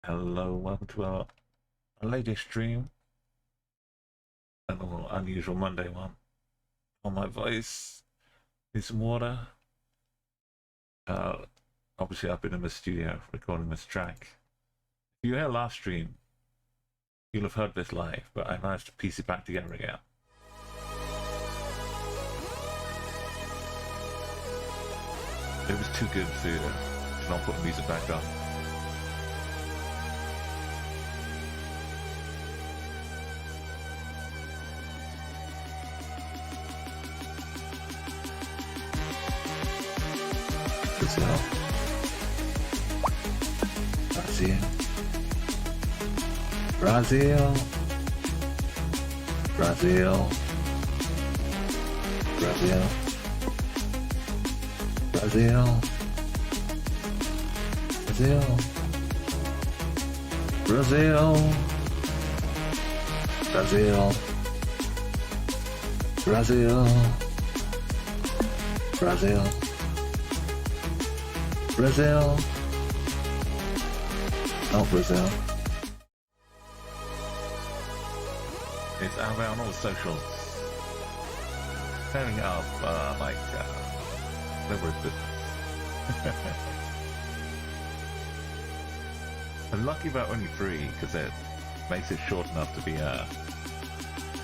Hello, welcome to our latest stream. A little unusual Monday one. On my voice, need some water. Obviously, I've been in the studio recording this track. If you hear last stream, you'll have heard this live, but I managed to piece it back together again. It was too good to not put the music back on. Brazil, Brazil, Brazil, Brazil, Brazil, Brazil, Brazil, Brazil, Brazil, Brazil, oh Brazil. It's out there on all socials. Pairing it up like whatever it's business. I'm lucky about only 3 because it makes it short enough to be a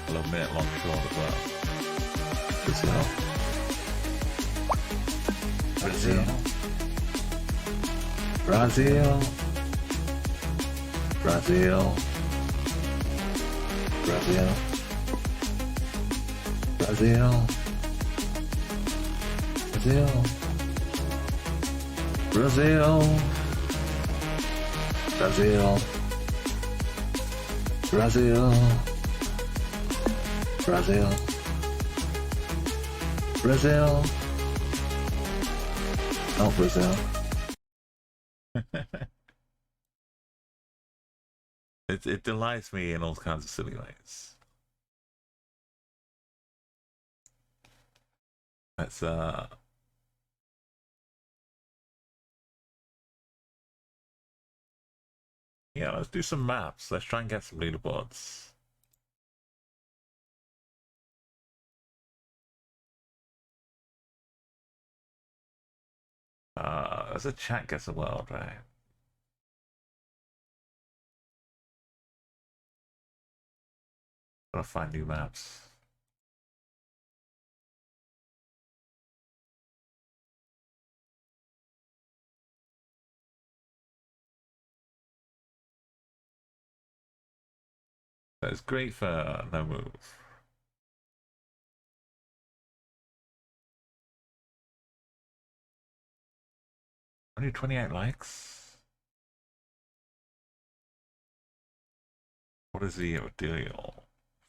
little minute long short as well. Brazil. Brazil. Brazil. Brazil. Brazil, Brazil, Brazil, Brazil, Brazil, Brazil, Brazil, Brazil, oh Brazil. It delights me in all kinds of silly ways. Let's yeah, let's do some maps. Let's try and get some leaderboards. As a chat gets a world, right? Gotta find new maps. That's great for No Move. Only 28 likes? What is the deal?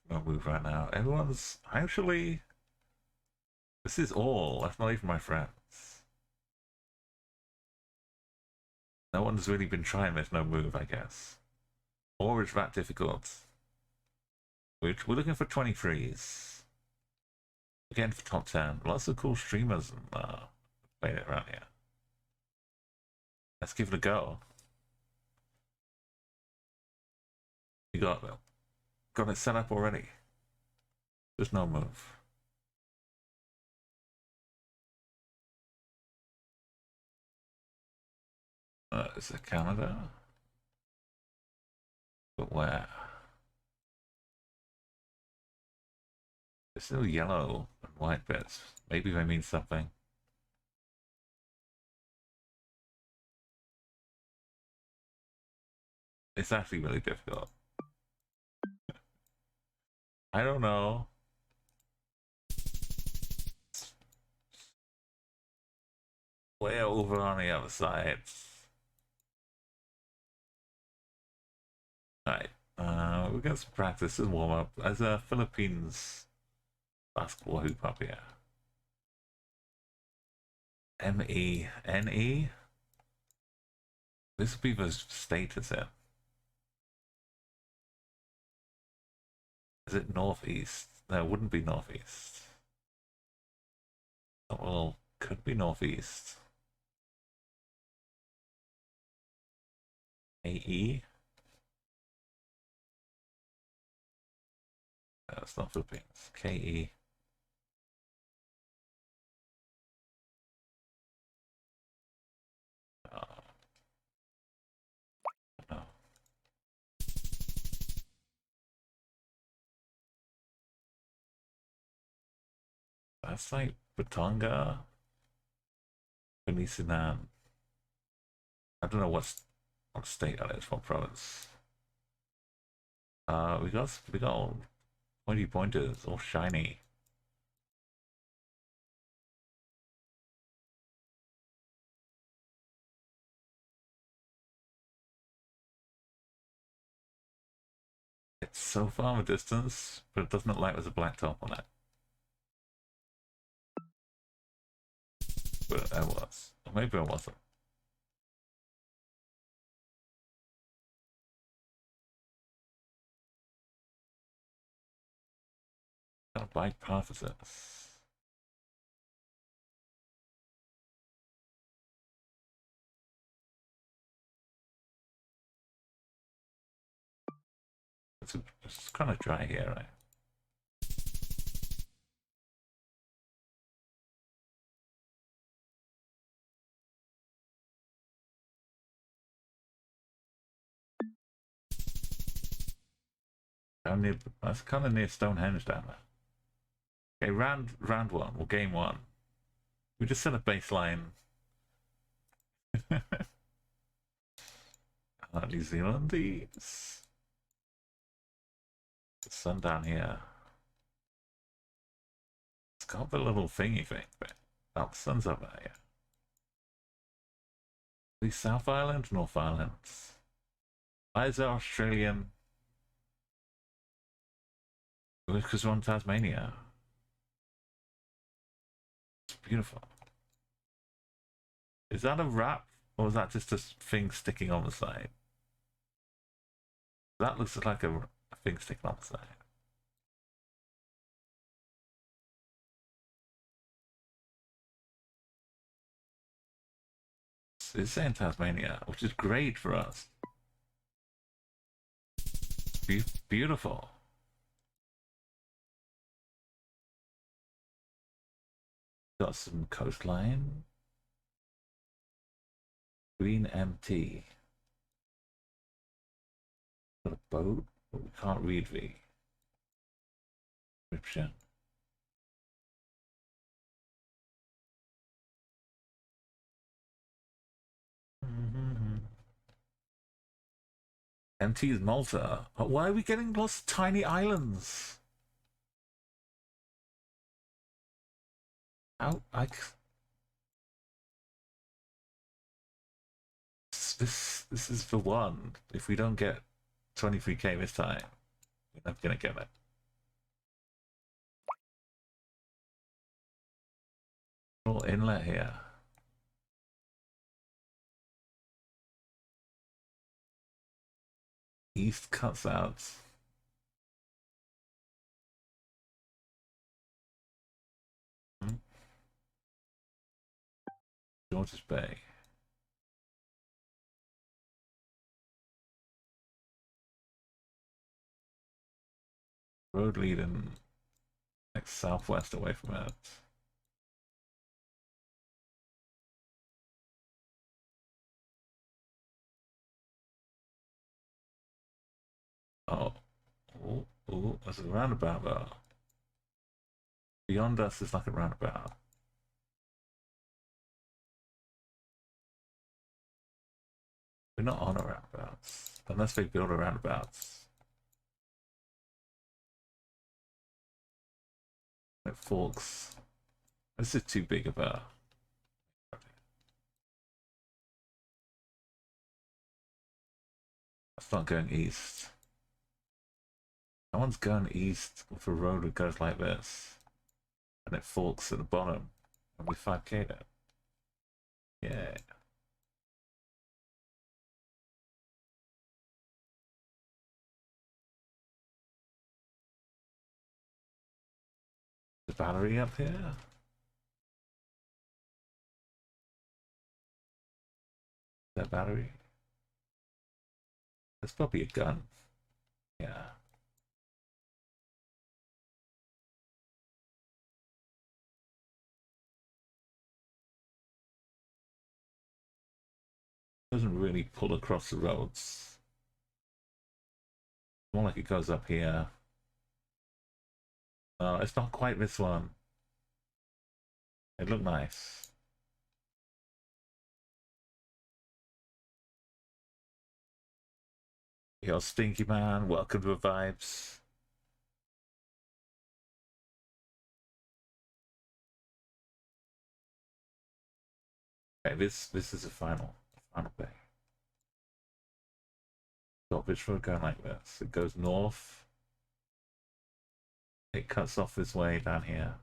No Move right now. Everyone's actually... This is all. That's not even my friends. No one's really been trying this No Move, I guess. Or is that difficult? We're looking for 23s. Again for top 10. Lots of cool streamers playing it around here. Let's give it a go. You got it set up already. There's No Move. Is it Canada? But where? There's still yellow and white bits. Maybe they mean something. It's actually really difficult. I don't know. Way over on the other side. Alright. We've got some practice and warm up. As a Philippines basketball hoop up here. MENE? This would be the state, is it? Is it northeast? No, it wouldn't be northeast. Oh, well, could be northeast. AE. That's not Philippines. KE. No. That's like Batonga, Pangasinan. I don't know what state that is, what province. We got all pointy pointers, all shiny. It's so far a distance, but it doesn't look like there's a black top on it. But there was. Or maybe it wasn't. Got a bike path is this? It's kind of dry here, right? That's kind of near Stonehenge down there. Okay, round one, or game one. We just set a baseline. New Zealandies. The sun down here. It's got the little thingy thing, but oh, the sun's up there, yeah. The South Island, North Island. Why is there Australian? Because we're on Tasmania. It's beautiful. Is that a wrap, or is that just a thing sticking on the side? That looks like a thing sticking on the side. It's saying Tasmania, which is great for us. Beautiful. Got some coastline. Green MT. Got a boat, but we can't read the description. MT is Malta. Why are we getting lots of tiny islands? How this is for one. If we don't get 23k this time, we're never gonna get it. Little inlet here. East cuts out. George's Bay. Road leading like southwest away from it. Oh, there's a roundabout there. Beyond us is like a roundabout. We're not on a roundabouts, unless they build a roundabouts. It forks. This is too big of a... That's not going east. No one's going east with a road that goes like this. And it forks at the bottom. And we 5k that. Yeah. The battery up here? That battery? There's probably a gun. Yeah. Doesn't really pull across the roads. More like it goes up here. No, it's not quite this one. It looked nice. Yo, Stinky Man, welcome to the vibes. Okay, this is the final bay. So which road going like this? It goes north. It cuts off this way down here.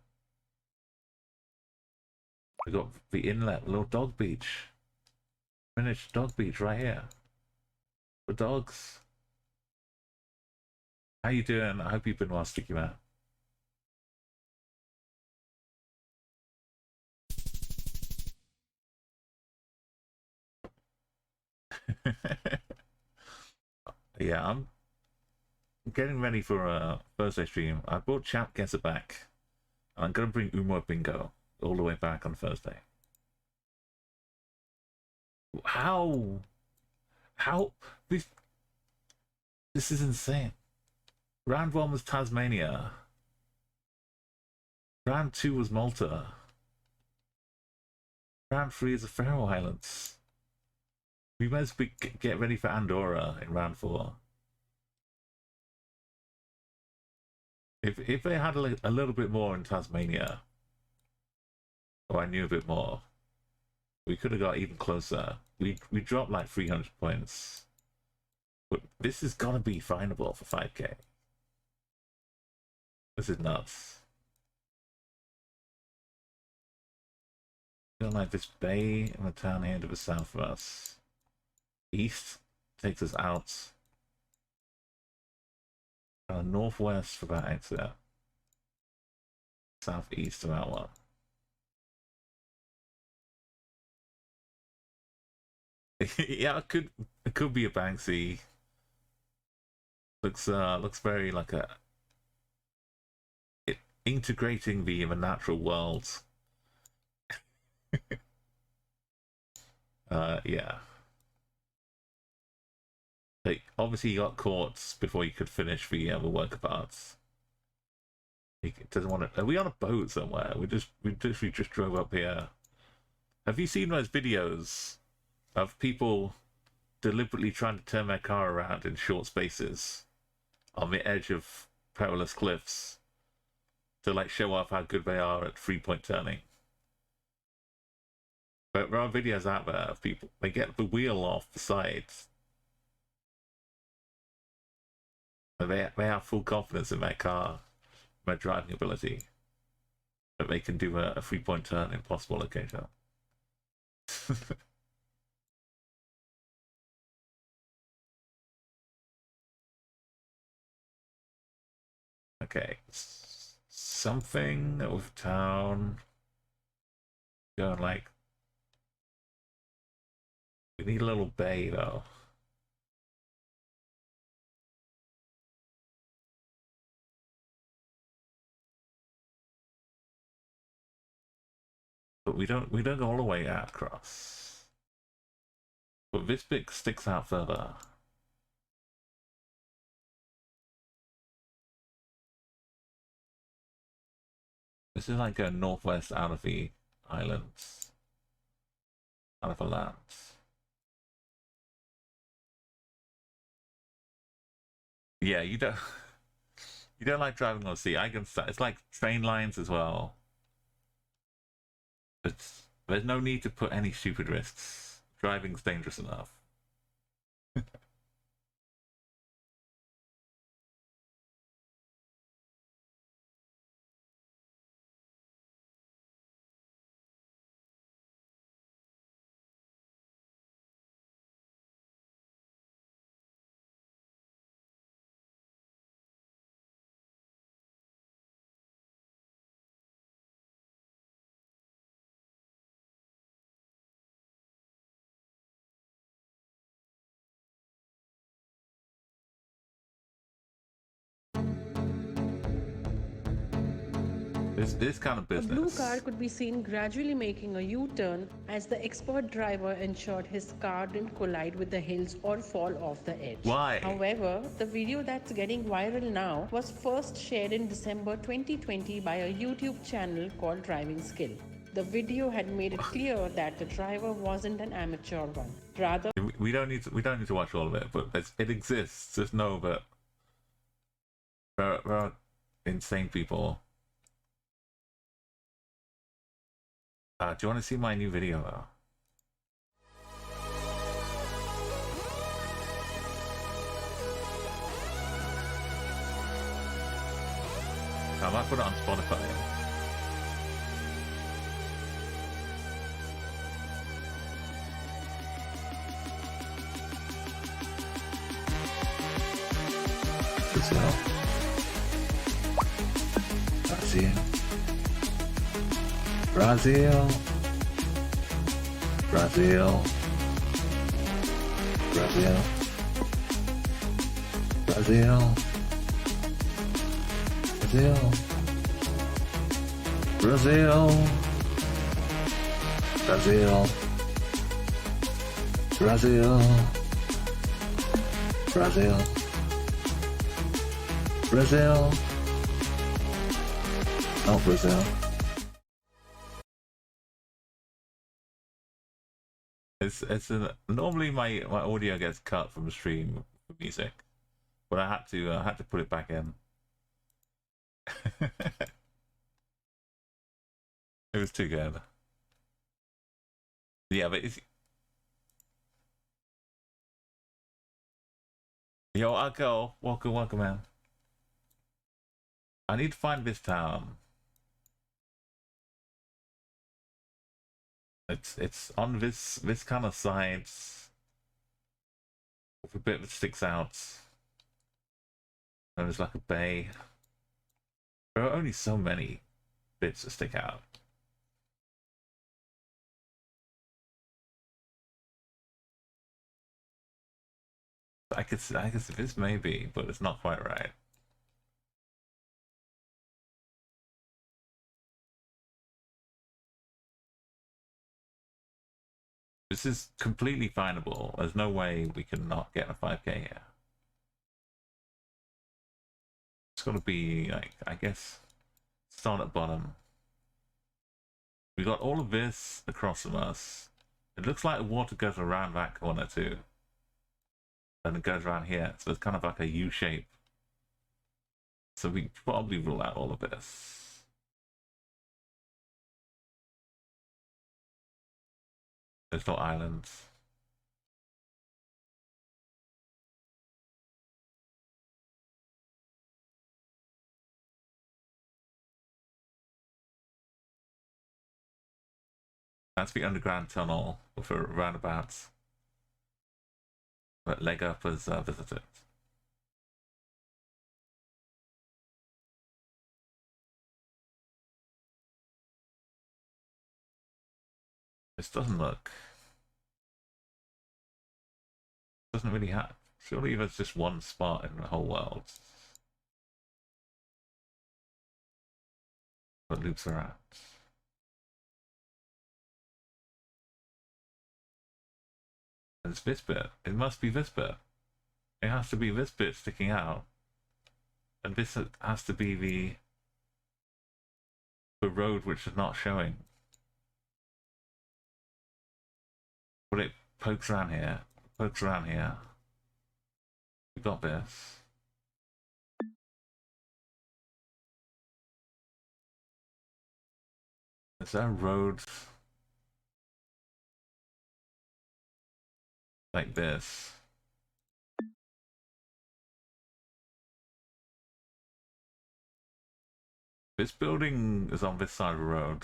We got the inlet, little dog beach. Finished dog beach right here. For dogs. How you doing? I hope you've been well, Sticky Man. Yeah, I'm getting ready for a Thursday stream. I brought Champ Guesser back. And I'm gonna bring Umo Bingo all the way back on Thursday. How? How? This is insane. Round 1 was Tasmania. Round 2 was Malta. Round 3 is the Faroe Islands. We might as well get ready for Andorra in round 4. If they had a little bit more in Tasmania, or I knew a bit more, we could have got even closer. We dropped like 300 points. But this is gonna be findable for 5k. This is nuts. Feel like this bay and the town here to the south of us. East takes us out. Northwest for that exit. Southeast of that one. Yeah, it could be a Banksy. Looks very like integrating the natural world. Yeah. Like obviously he got caught before he could finish the worker parts. He doesn't want to. Are we on a boat somewhere? We just drove up here. Have you seen those videos of people deliberately trying to turn their car around in short spaces on the edge of perilous cliffs to like show off how good they are at 3-point turning? But there are videos out there of people, they get the wheel off the side. They have full confidence in their car, their driving ability, that they can do a 3-point turn in possible location. Okay, something with town going like. We need a little bay though. But we don't go all the way out across. But this bit sticks out further. This is like a northwest out of the islands. Out of the lands. Yeah, you don't like driving on the sea. I can start. It's like train lines as well. But there's no need to put any stupid risks. Driving's dangerous enough. This kind of A blue business. car could be seen gradually making a U-turn as the expert driver ensured his car didn't collide with the hills or fall off the edge. Why? However, the video that's getting viral now was first shared in December 2020 by a YouTube channel called Driving Skill. The video had made it clear that the driver wasn't an amateur one. Rather, We don't need to watch all of it, but it exists. Just know that there are insane people. Do you want to see my new video though? I might put it on Spotify. Brazil. Brazil. Brazil. Brazil. Brazil. Brazil. Brazil. Brazil. Brazil. Brazil. Brazil. Oh, Brazil. Normally my audio gets cut from the stream for music, but I had to put it back in. It was too good. Yeah, but it's... Yo, Akko, welcome, man. I need to find this town. It's on this kind of side with a bit that sticks out. And there's like a bay. There are only so many bits that stick out. I could see this maybe, but it's not quite right. This is completely findable. There's no way we can not get a 5k here. It's gotta be like, I guess, start at bottom. We got all of this across from us. It looks like the water goes around that corner too. And it goes around here, so it's kind of like a U shape. So we probably rule out all of this. There's no islands. That's the underground tunnel with a roundabout that Leg Up has visited. This doesn't really have. Surely there's just one spot in the whole world where loops are at. It's this bit. It must be this bit. It has to be this bit sticking out. And this has to be the road which is not showing. But it pokes around here. Pokes around here. We got this. Is there a road like this? This building is on this side of the road.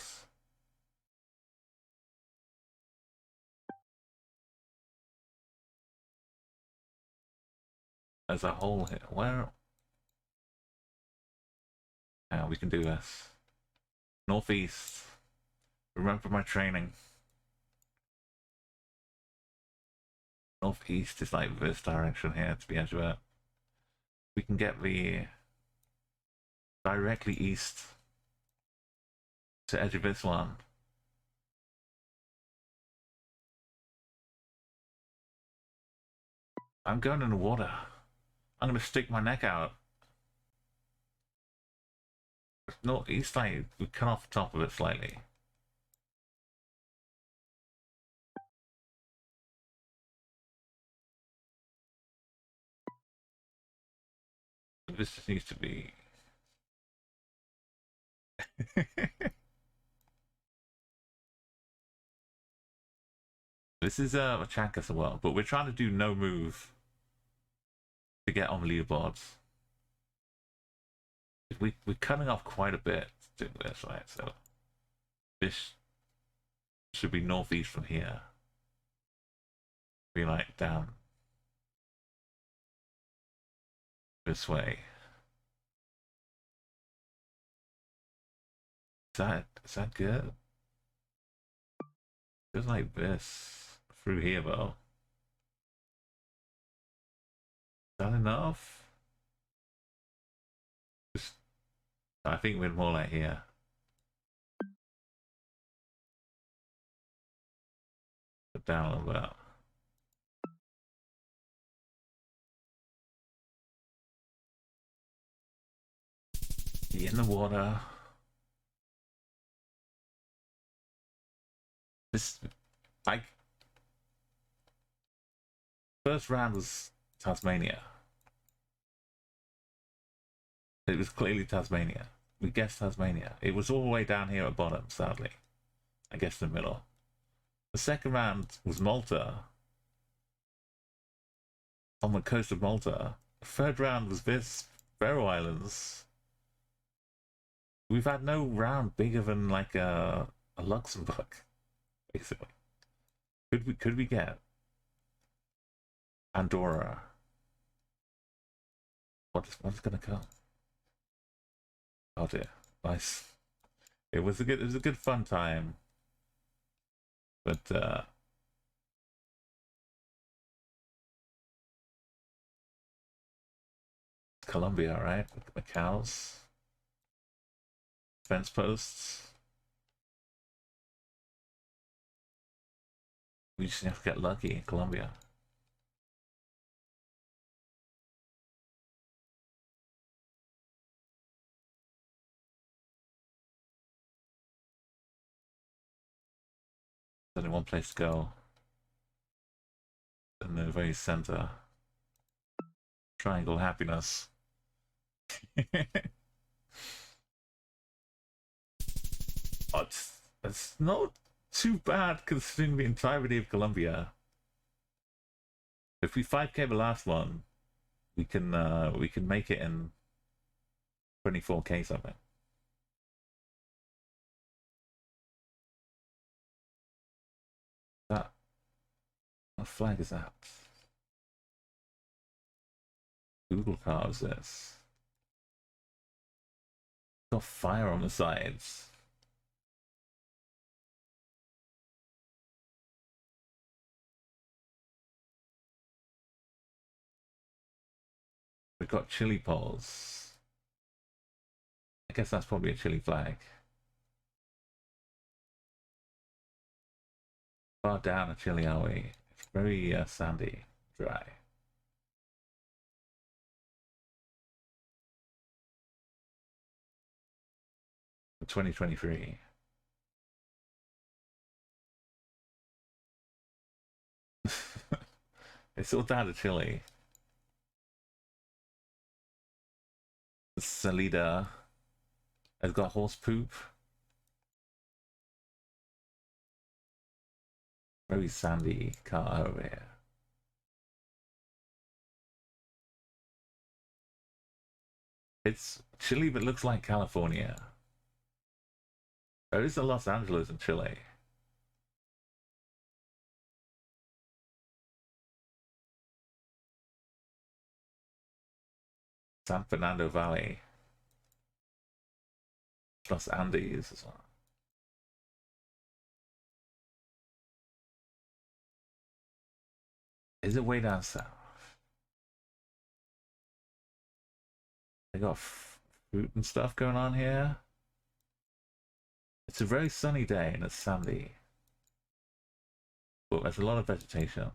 There's a hole here. Where? Yeah, we can do this. Northeast. Remember my training. Northeast is like this direction here to be accurate. We can get the directly east to edge of this one. I'm going in the water. I'm gonna stick my neck out. No, it's like we cut off the top of it slightly. This just needs to be. This is a Chakas as well, but we're trying to do no move to get on the leaderboards. We're cutting off quite a bit doing this, right? So this should be northeast from here. Be like down this way. Is that good? Just like this through here though. Is that enough? Just, I think we're more like here. Put down a little bit. Get in the water. This, like, first round was Tasmania. It was clearly Tasmania. We guessed Tasmania. It was all the way down here at bottom, sadly. I guess the middle. The second round was Malta. On the coast of Malta. The third round was this, Faroe Islands. We've had no round bigger than like a Luxembourg, basically. Could we get Andorra? What's gonna come? Oh dear, nice. It was a good fun time, but Colombia, right? The cows, fence posts. We just have to get lucky in Colombia. There's only one place to go. In the very center. Triangle happiness. Oh, it's not too bad considering the entirety of Colombia. If we 5k the last one, we can make it in 24k something. That what flag is that? Google carves this. Got fire on the sides. We've got chili poles. I guess that's probably a chili flag. Far down a chili, are we? It's very sandy, dry. For 2023. It's all down to chili. Salida has got horse poop. Very sandy car over here. It's Chile, but looks like California. There is a Los Angeles in Chile. San Fernando Valley. Los Andes as well. Is it way down south? They got fruit and stuff going on here. It's a very sunny day and it's sandy. But there's a lot of vegetation.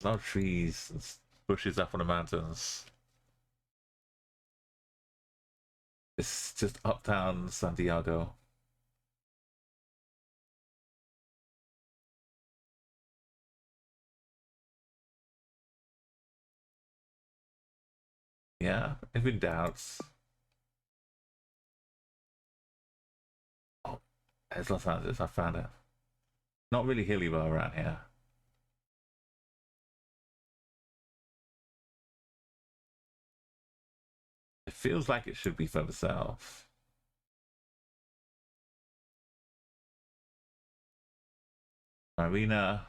A lot of trees and bushes up on the mountains. It's just uptown Santiago. Yeah, if in doubts. Oh, there's Los Angeles, I found it. Not really hilly though around here. It feels like it should be further south. Marina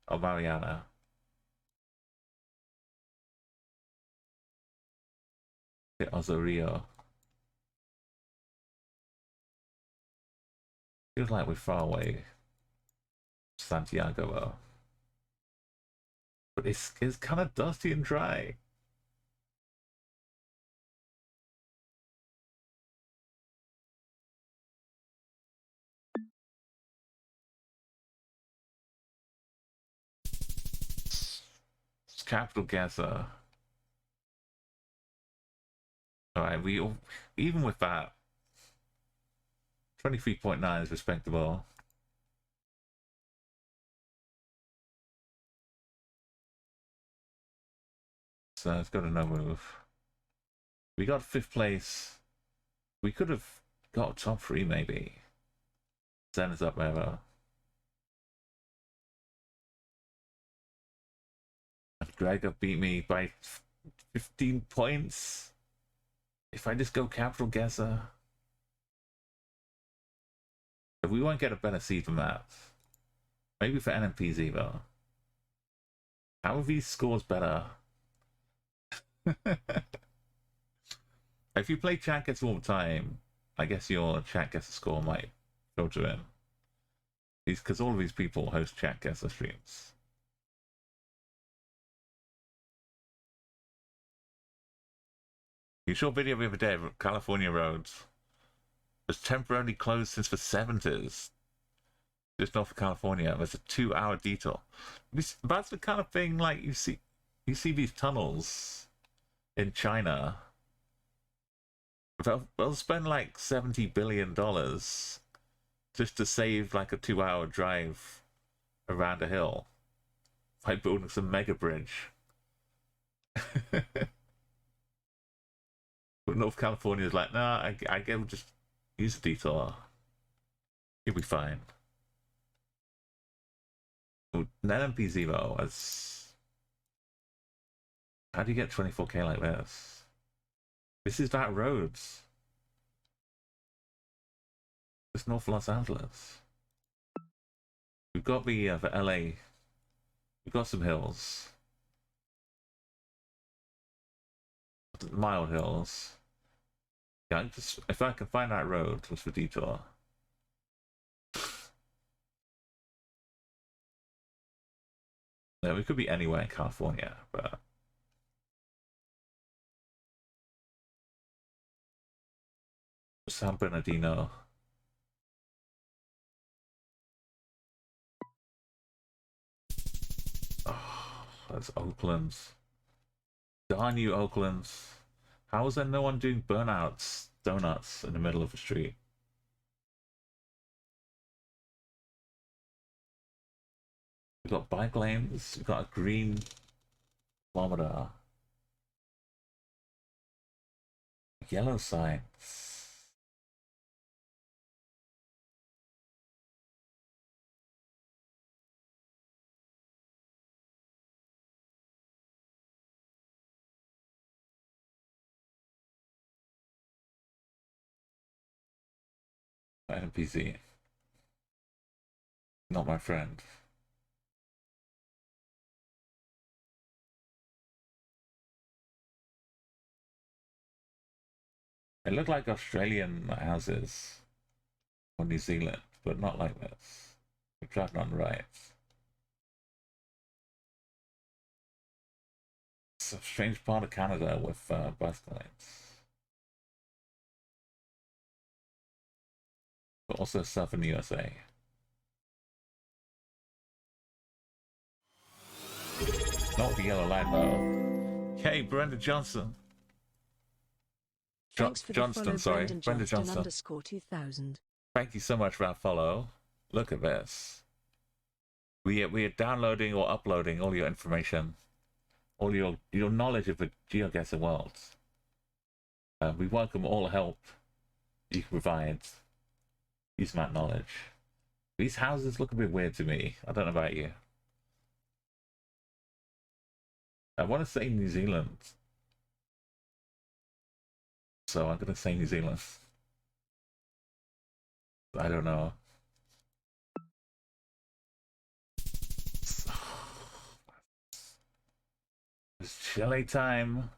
or Mariana. Osorio. Feels like we're far away. Santiago though. But it's kind of dusty and dry. It's capital Geoguessr. Alright, even with that, 23.9 is respectable. So let's go to No Move. We got 5th place. We could have got top 3 maybe. Send us up there though. And Gregor beat me by 15 points. If I just go capital Geoguessr. But we won't get a better seed than that. Maybe for NMPZ though. How are these scores better? If you play chat Geoguessr all the time, I guess your chat Geoguessr score might filter in. Because all of these people host chat Geoguessr streams. You saw a video the other day of California roads. Was temporarily closed since the 70s. Just north of California, there's a 2-hour detour. That's the kind of thing like you see these tunnels in China. They'll spend like $70 billion just to save like a 2-hour drive around a hill by building some mega bridge. But North California is like, nah, I get just use the detour. You'll be fine. NMPZ though, as how do you get 24k like this? This is that roads. It's North Los Angeles. We've got the LA. We've got some hills. Mild hills. Yeah, just if I can find that road, what's the detour? Yeah, we could be anywhere in California, but San Bernardino. Oh, that's Oakland. Darn you, Oakland. How is there no one doing burnouts, donuts in the middle of the street? We've got bike lanes, we've got a green kilometer. Yellow signs. NPC. Not my friend. They look like Australian houses or New Zealand, but not like this. We're driving on the right. It's a strange part of Canada with bicycle lanes. also southern USA. Not the yellow light though. Hey, Brenda Johnson. Thanks for the Johnston, follow, sorry. Brenda Johnston Johnston _2000. Thank you so much for that follow. Look at this. We are downloading or uploading all your information, all your knowledge of the GeoGuessr world. We welcome all help you can provide using that knowledge. These houses look a bit weird to me. I don't know about you. I want to say New Zealand, so I'm going to say New Zealand. I don't know. It's Chile time.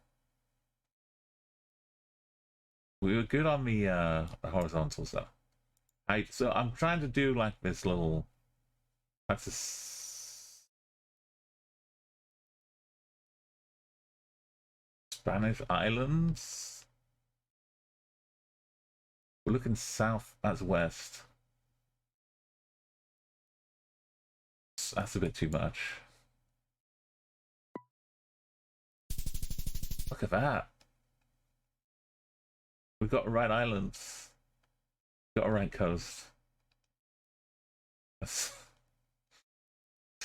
We were good on the horizontal stuff. So I'm trying to do like this little. That's a Spanish islands. We're looking south. That's west. That's a bit too much. Look at that. We've got right islands. We've got a right coast. That's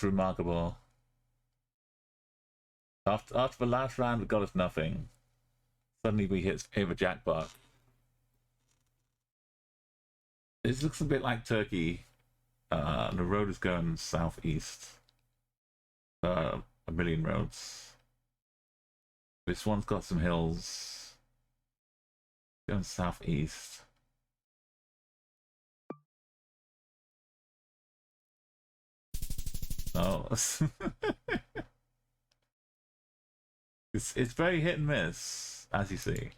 remarkable. After the last round, it got us nothing. Suddenly we hit a jackpot. This looks a bit like Turkey. The road is going southeast. A million roads. This one's got some hills. Going southeast. Oh. It's very hit and miss, as you see.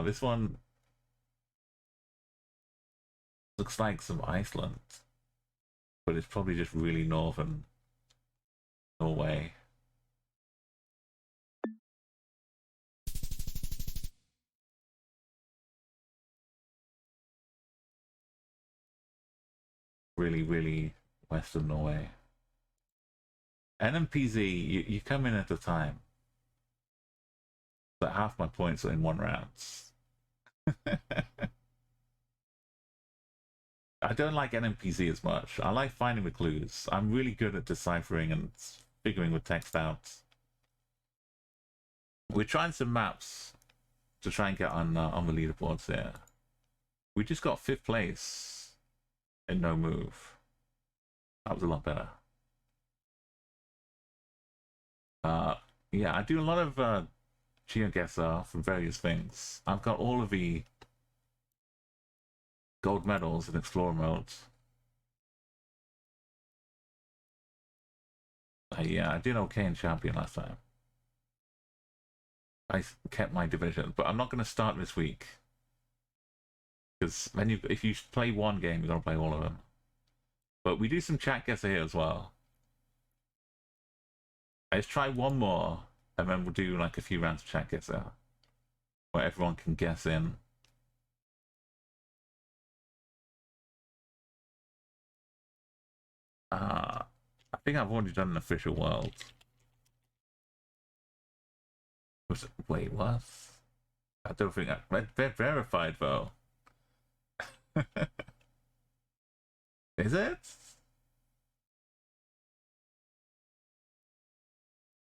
This one looks like some Iceland, but it's probably just really northern Norway. Really, really western Norway. NMPZ, you come in at a time. But half my points are in one round. I don't like NMPZ as much. I like finding the clues. I'm really good at deciphering and figuring the text out. We're trying some maps to try and get on the leaderboards there. We just got 5th place in No Move. That was a lot better. Yeah, I do a lot of GeoGuessr from various things. I've got all of the gold medals in Explorer mode. Yeah, I did okay in Champion last time. I kept my division, but I'm not going to start this week. Because then if you play one game, you've got to play all of them. But we do some chat guesser here as well. Let's try one more, and then we'll do like a few rounds of chat guesser, where everyone can guess in. I think I've already done an official world. Wait, what? I don't think they're verified though. Is it?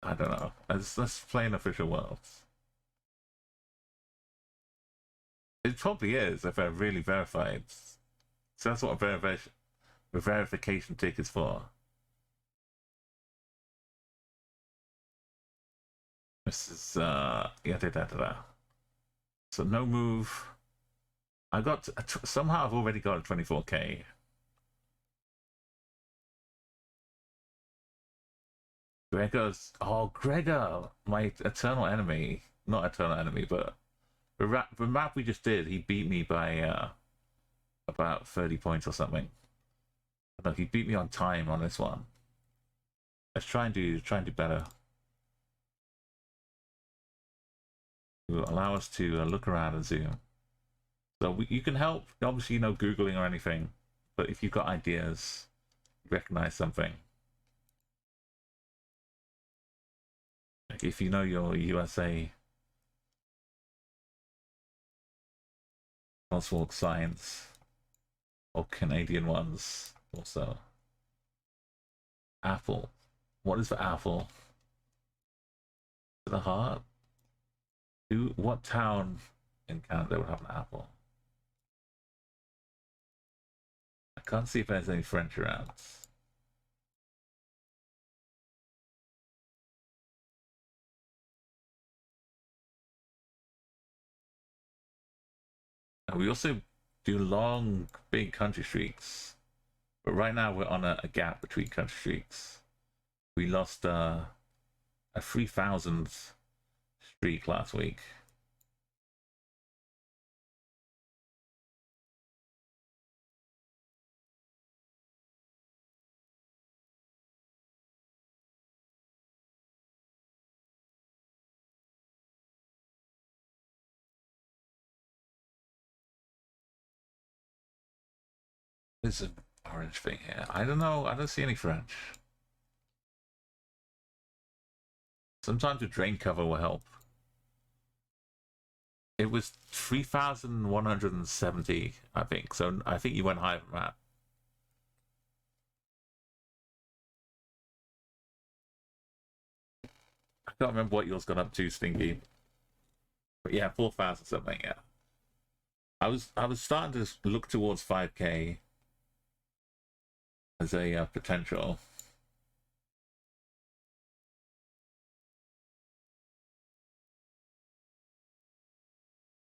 I don't know. Let's play an official world. It probably is if they're really verified. So that's what a verification tick is for. This is yeah. So No Move. I got somehow I've already got a 24k. Gregor, my eternal enemy. Not eternal enemy, but the map we just did, he beat me by about 30 points or something. No, he beat me on time on this one. Let's try and do better. It will allow us to look around and zoom. So you can help, obviously, Googling or anything, but if you've got ideas, recognize something. Like if you know your USA Oswald Science or Canadian ones also. Apple. What is for apple? To the heart? What town in Canada would have an apple? I can't see if there's any French around. And we also do long, big country streaks. But right now we're on a gap between country streaks. We lost a 3,000 streak last week. There's an orange thing here. I don't know. I don't see any French. Sometimes a drain cover will help. It was 3,170, I think. So I think you went higher than that. I can't remember what yours got up to, Stinky. But yeah, 4,000 something, yeah. I was starting to look towards 5K as a potential.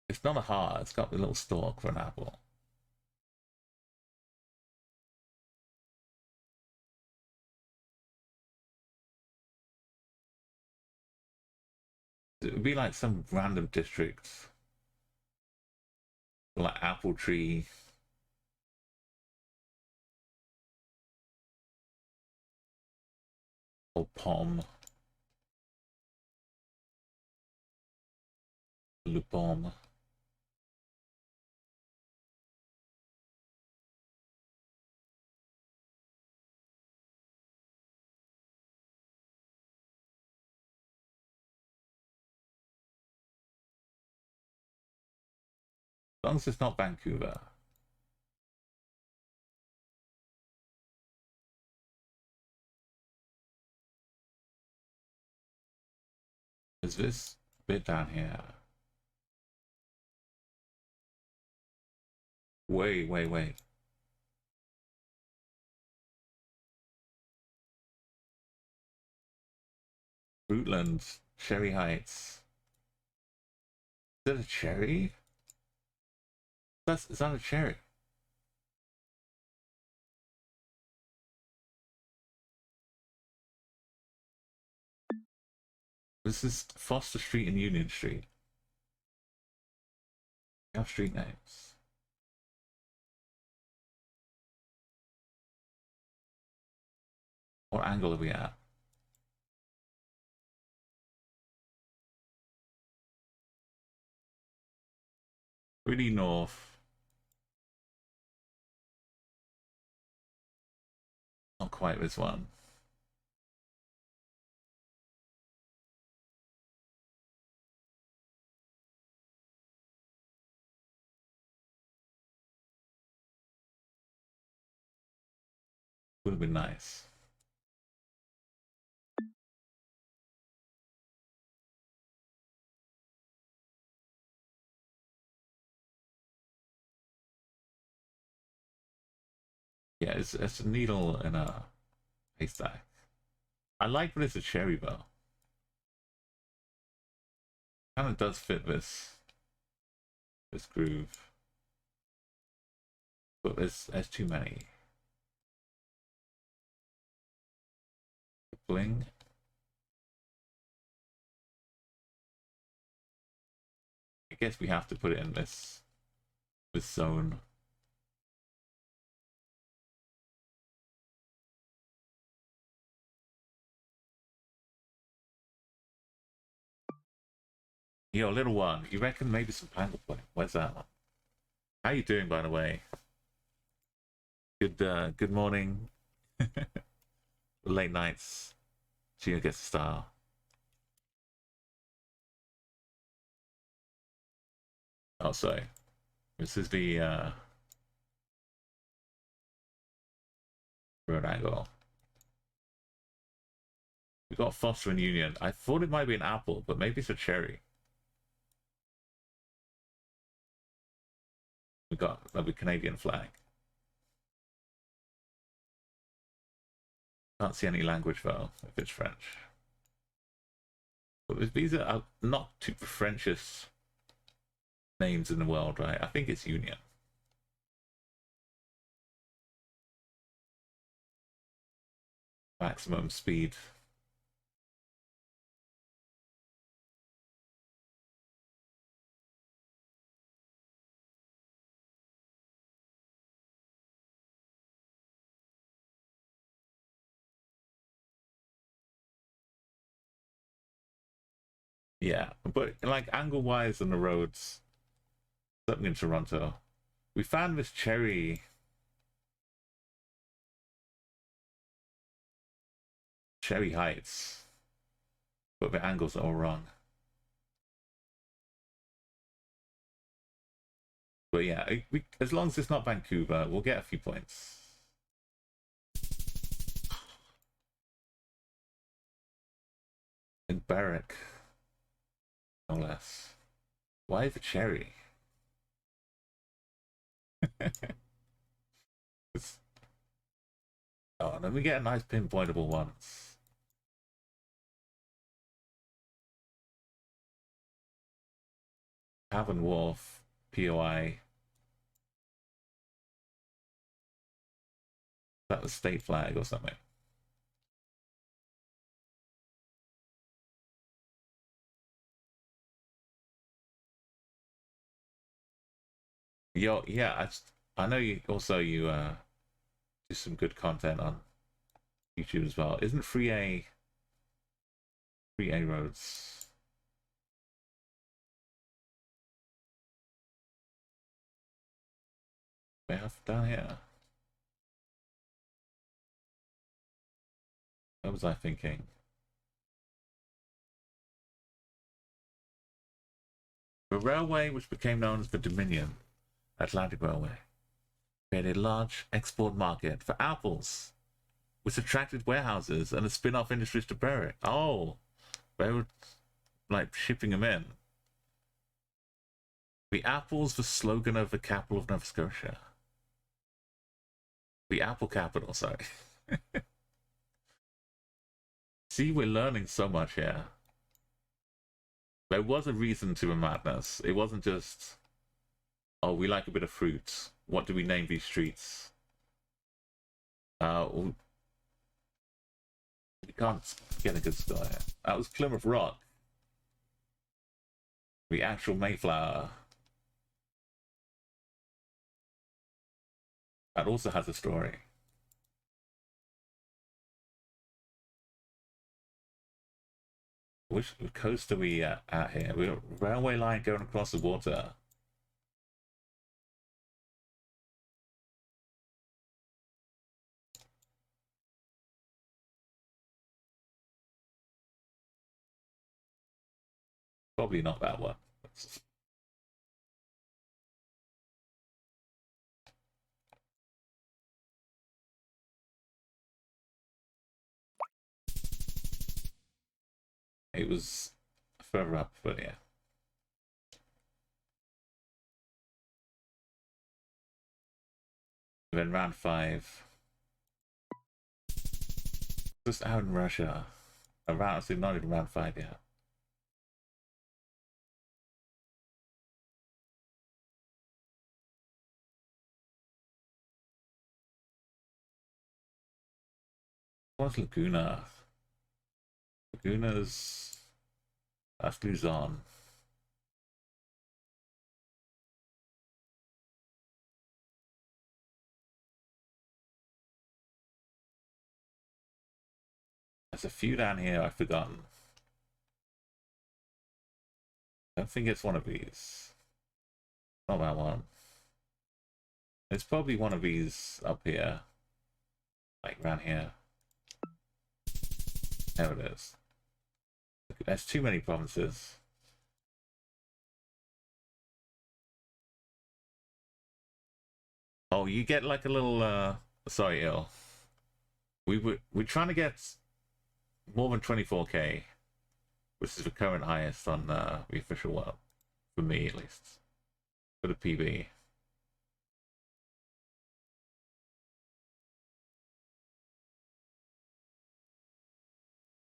It's not a heart, it's got a little stalk for an apple. It would be like some random district. Like apple tree. Or pom. Lupom. As long as it's not Vancouver. Is this bit down here? Wait. Fruitland, Cherry Heights. Is that a cherry? Is that a cherry? This is Foster Street and Union Street. We have street names. What angle are we at? Pretty north. Not quite this one. Would have been nice. Yeah, it's a needle in a haystack. I like when it's a cherry though. Kind of does fit this groove, but there's too many. Bling. I guess we have to put it in this zone. Yo, little one, you reckon maybe some panel play? Where's that one? How you doing, by the way? Good morning. Late nights. Geoguessr style. Oh, sorry. This is the road angle. We got Foster and Union. I thought it might be an apple, but maybe it's a cherry. We got the Canadian flag. Can't see any language though, if it's French. But these are not too Frenchest names in the world, right? I think it's Union. Maximum speed. Yeah, but like angle-wise on the roads, certainly in Toronto, we found this cherry Heights, but the angles are all wrong. But yeah, as long as it's not Vancouver, we'll get a few points. In Berwick, no less. Why the cherry? Oh, and then we get a nice pinpointable ones. Haven Wharf, POI. That was state flag or something. Yo, yeah, I know you also do some good content on YouTube as well. Isn't free A roads? We have down here. What was I thinking? The railway, which became known as the Dominion Atlantic Railway, created a large export market for apples, which attracted warehouses and the spin-off industries to Berwick. Oh, they were like shipping them in. The apple's the slogan of the capital of Nova Scotia. The apple capital, sorry. See, we're learning so much here. There was a reason to the madness. It wasn't just, oh, we like a bit of fruit. What do we name these streets? We can't get a good score here. That was Plymouth Rock. The actual Mayflower. That also has a story. Which coast are we at here? We've got a railway line going across the water. Probably not that one. It was further up, but yeah. And then round 5. Just out in Russia. Around, so not even round 5 yet. What's Laguna? Laguna's... That's Luzon. There's a few down here I've forgotten. I don't think it's one of these. Not that one. It's probably one of these up here. Like around here. There it is. There's too many provinces. Oh, you get like a little sorry, ill. We're trying to get more than 24k, which is the current highest on the official world. For me at least. For the PB.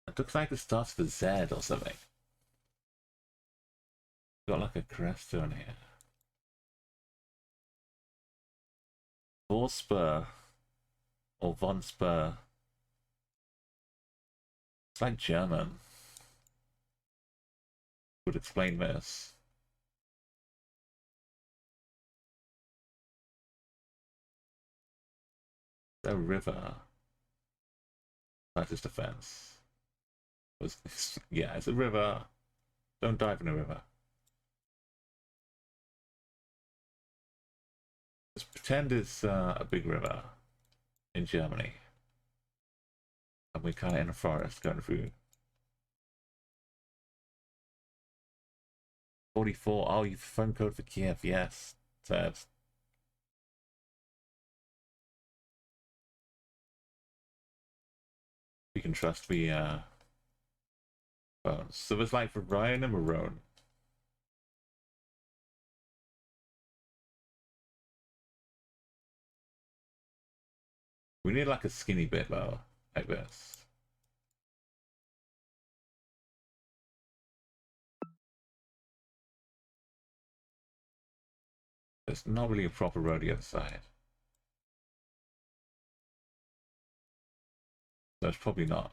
It looks like it starts with Z or something. Got like a crest on here. Vorspur or von Spur. It's like German. Would explain this. The river. That's just a fence. Yeah, it's a river. Don't dive in a river. Just pretend it's a big river in Germany. And we're kind of in a forest going through. 44. Oh, you've phone code for Kiev. Yes. Said. We can trust the phones. So it's like for Ryan and Marone. We need like a skinny bit though, like this. There's not really a proper road the other side. So it's probably not.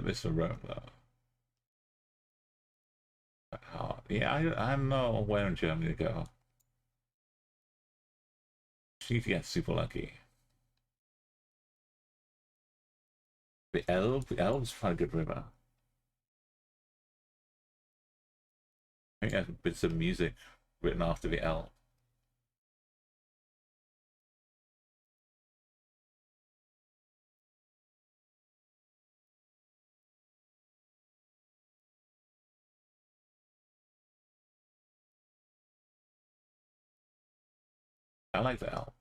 It's a road though. How? Yeah, I don't know where in Germany to go. Just need to get super lucky. The Elbe's quite a good river. I think there's bits of music written after the Elbe. I like the Elbe.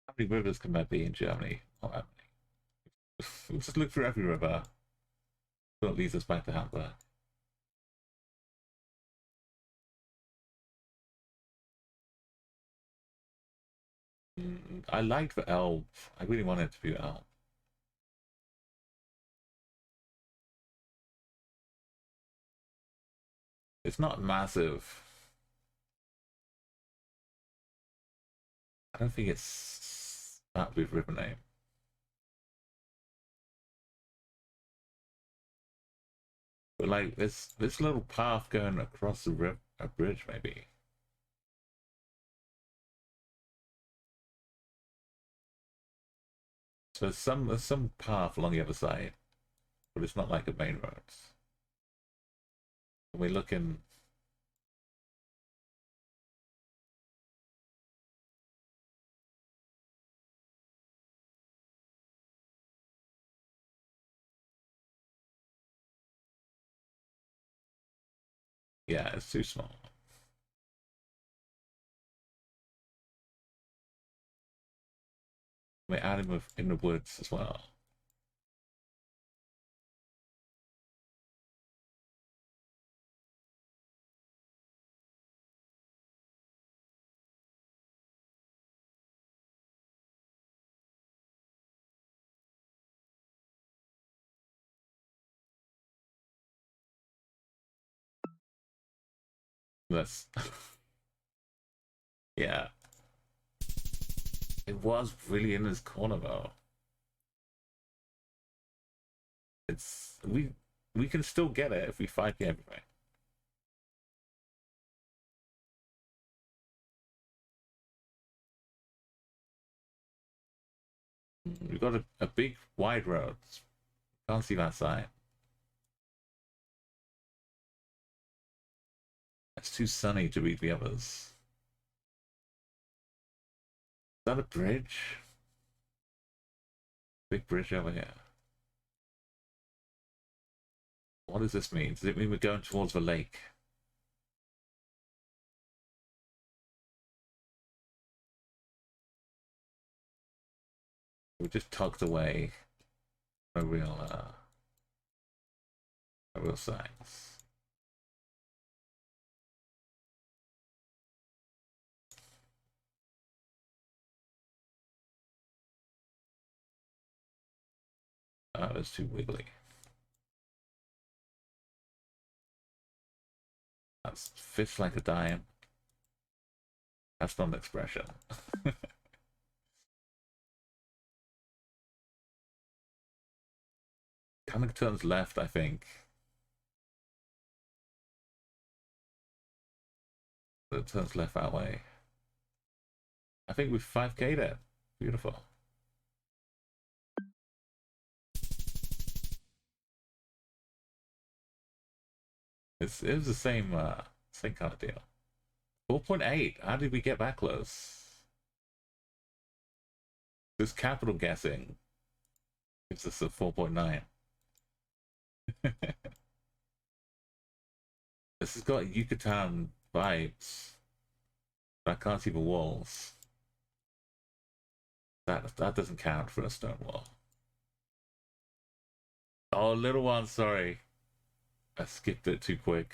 How many rivers can there be in Germany? Not that many. We'll just look through every river. That leads us back to Hamburg. I like the Elbe. I really want it to be Elbe. It's not massive. I don't think it's that big river name. But like this little path going across the river, a bridge maybe. So there's some path along the other side, but it's not like a main road. And we're looking. Yeah, it's too small. We add him in the woods as well. Let's. Yeah. It was really in his corner though. It's we can still get it if we fight everything. We've got a big wide road. Can't see that side. It's too sunny to read the others. Is that a bridge? Big bridge over here. What does this mean? Does it mean we're going towards the lake? We're just tucked away. No real signs. Oh, it's too wiggly. That's fish like a dime. That's not an expression. Kind of turns left, I think. It turns left that way. I think we've 5K'd it. Beautiful. It was the same kind of deal. 4.8. How did we get that close? This capital guessing gives us a 4.9. This has got Yucatan vibes. But I can't see the walls. That doesn't count for a stone wall. Oh, little one, sorry. I skipped it too quick.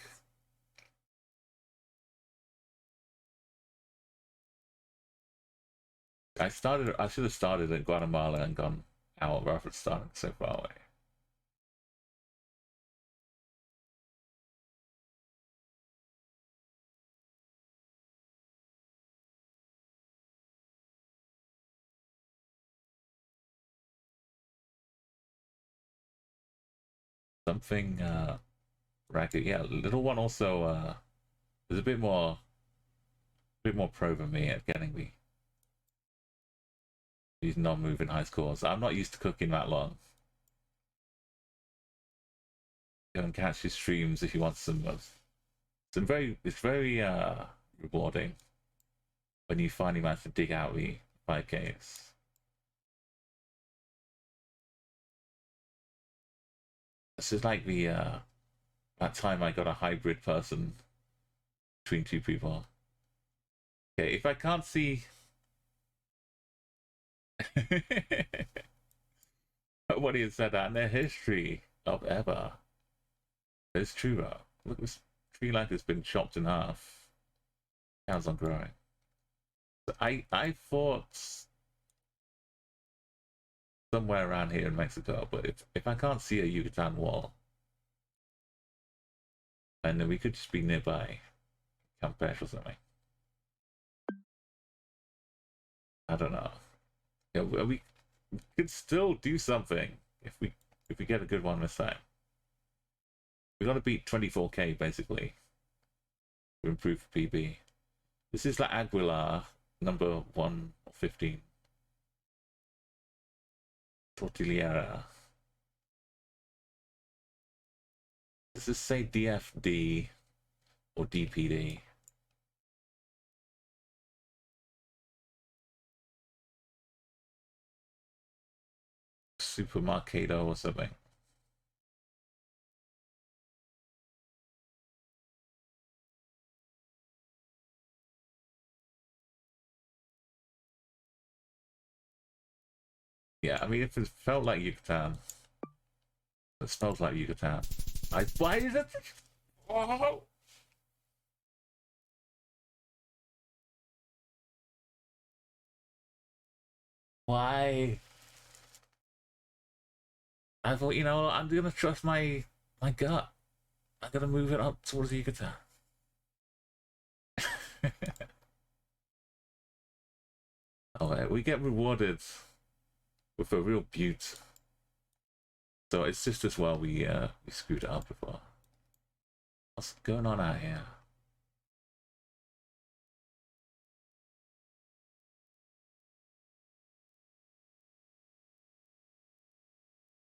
I should have started at Guatemala and gone out rather than starting so far away. Something ragged. Yeah, little one also is a bit more pro than me at getting these non-moving high scores. I'm not used to cooking that long. Go and catch his streams if you want some. It's very rewarding when you finally manage to dig out the 5Ks. This is like the that time I got a hybrid person between two people. Okay, if I can't see what he had said that in their history of ever. It's true though. Look, this tree like it's been chopped in half. Cows on growing. So I thought somewhere around here in Mexico, but if I can't see a Yucatan wall, then we could just be nearby Campeche or something. I don't know. Yeah, we could still do something if we get a good one this time. We got to beat 24K basically to improve the PB. This is like Aguilar, number 115. Tortillera. Does this say DFD or DPD? Supermarketo or something. Yeah, I mean, if it felt like Yucatan, it smells like Yucatan. Why is it? Oh! Why? I thought, you know, I'm gonna trust my gut. I'm gonna move it up towards Yucatan. Oh, we get rewarded with a real beaut. So it's just as well we screwed it up before. What's going on out here?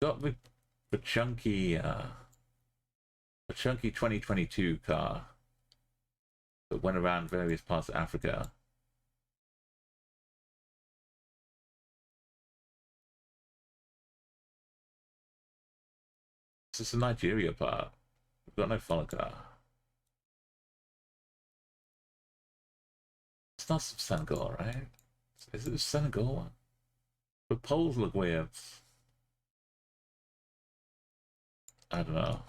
Got the chunky 2022 car that went around various parts of Africa. This is the Nigeria part. We've got no follow car. It's not some Senegal, right? Is it a Senegal one? The poles look weird. I don't know.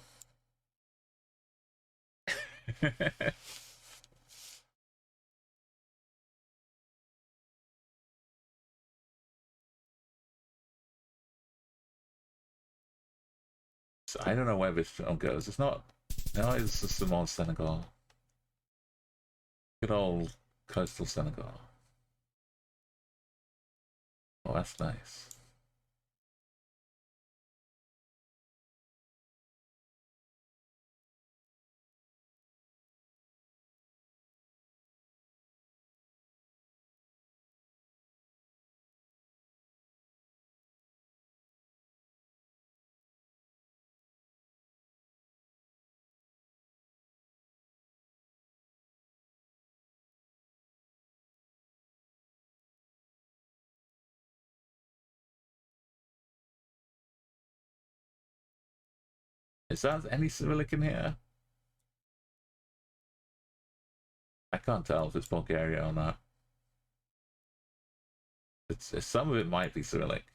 So I don't know where this film goes. It's not. No, it's just some old Senegal. Good old coastal Senegal. Oh, that's nice. Is that any Cyrillic in here? I can't tell if it's Bulgaria or not. It's some of it might be Cyrillic.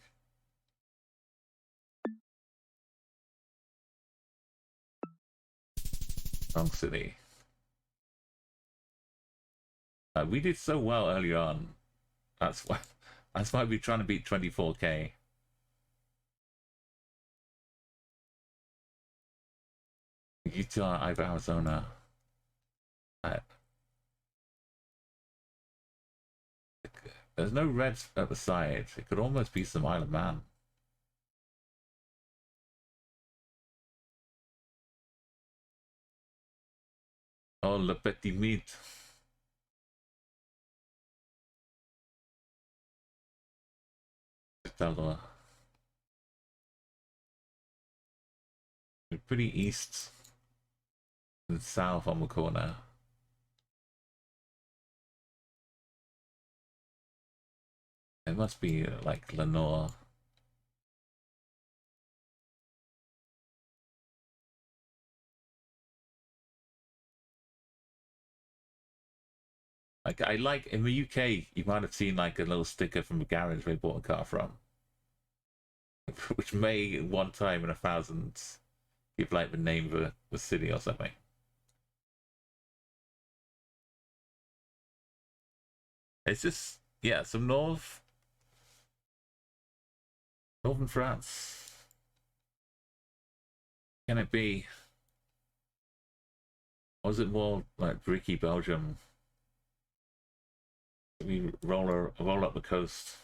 Wrong city. We did so well early on. That's why. That's why we're trying to beat 24K. Utah, Idaho, Arizona. There's no reds at the side. It could almost be some Isle of Man. Oh, Le Petit Meat. We're pretty east and south on the corner. It must be like Lenore. Like I like in the UK, you might have seen like a little sticker from a garage they bought a car from, which may one time in 1,000 give like the name of the city or something. It's just yeah, some northern France. Can it be? Or is it more like bricky Belgium? We roll up the coast.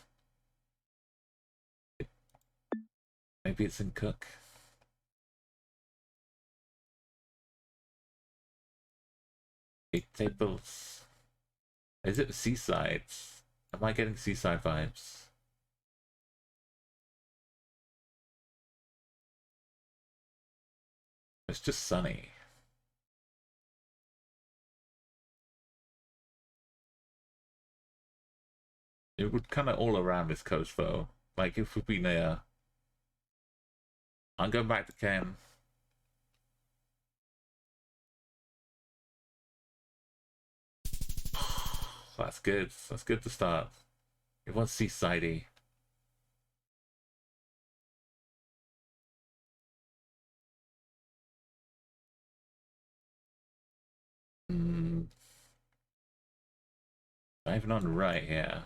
Maybe it's in Cook. Eight tables. Is it seaside? Am I getting seaside vibes? It's just sunny. It would kind of all around this coast though. Like if we'd be near. I'm going back to Ken. That's good. That's good to start. It was seasidey. Driving on the right here.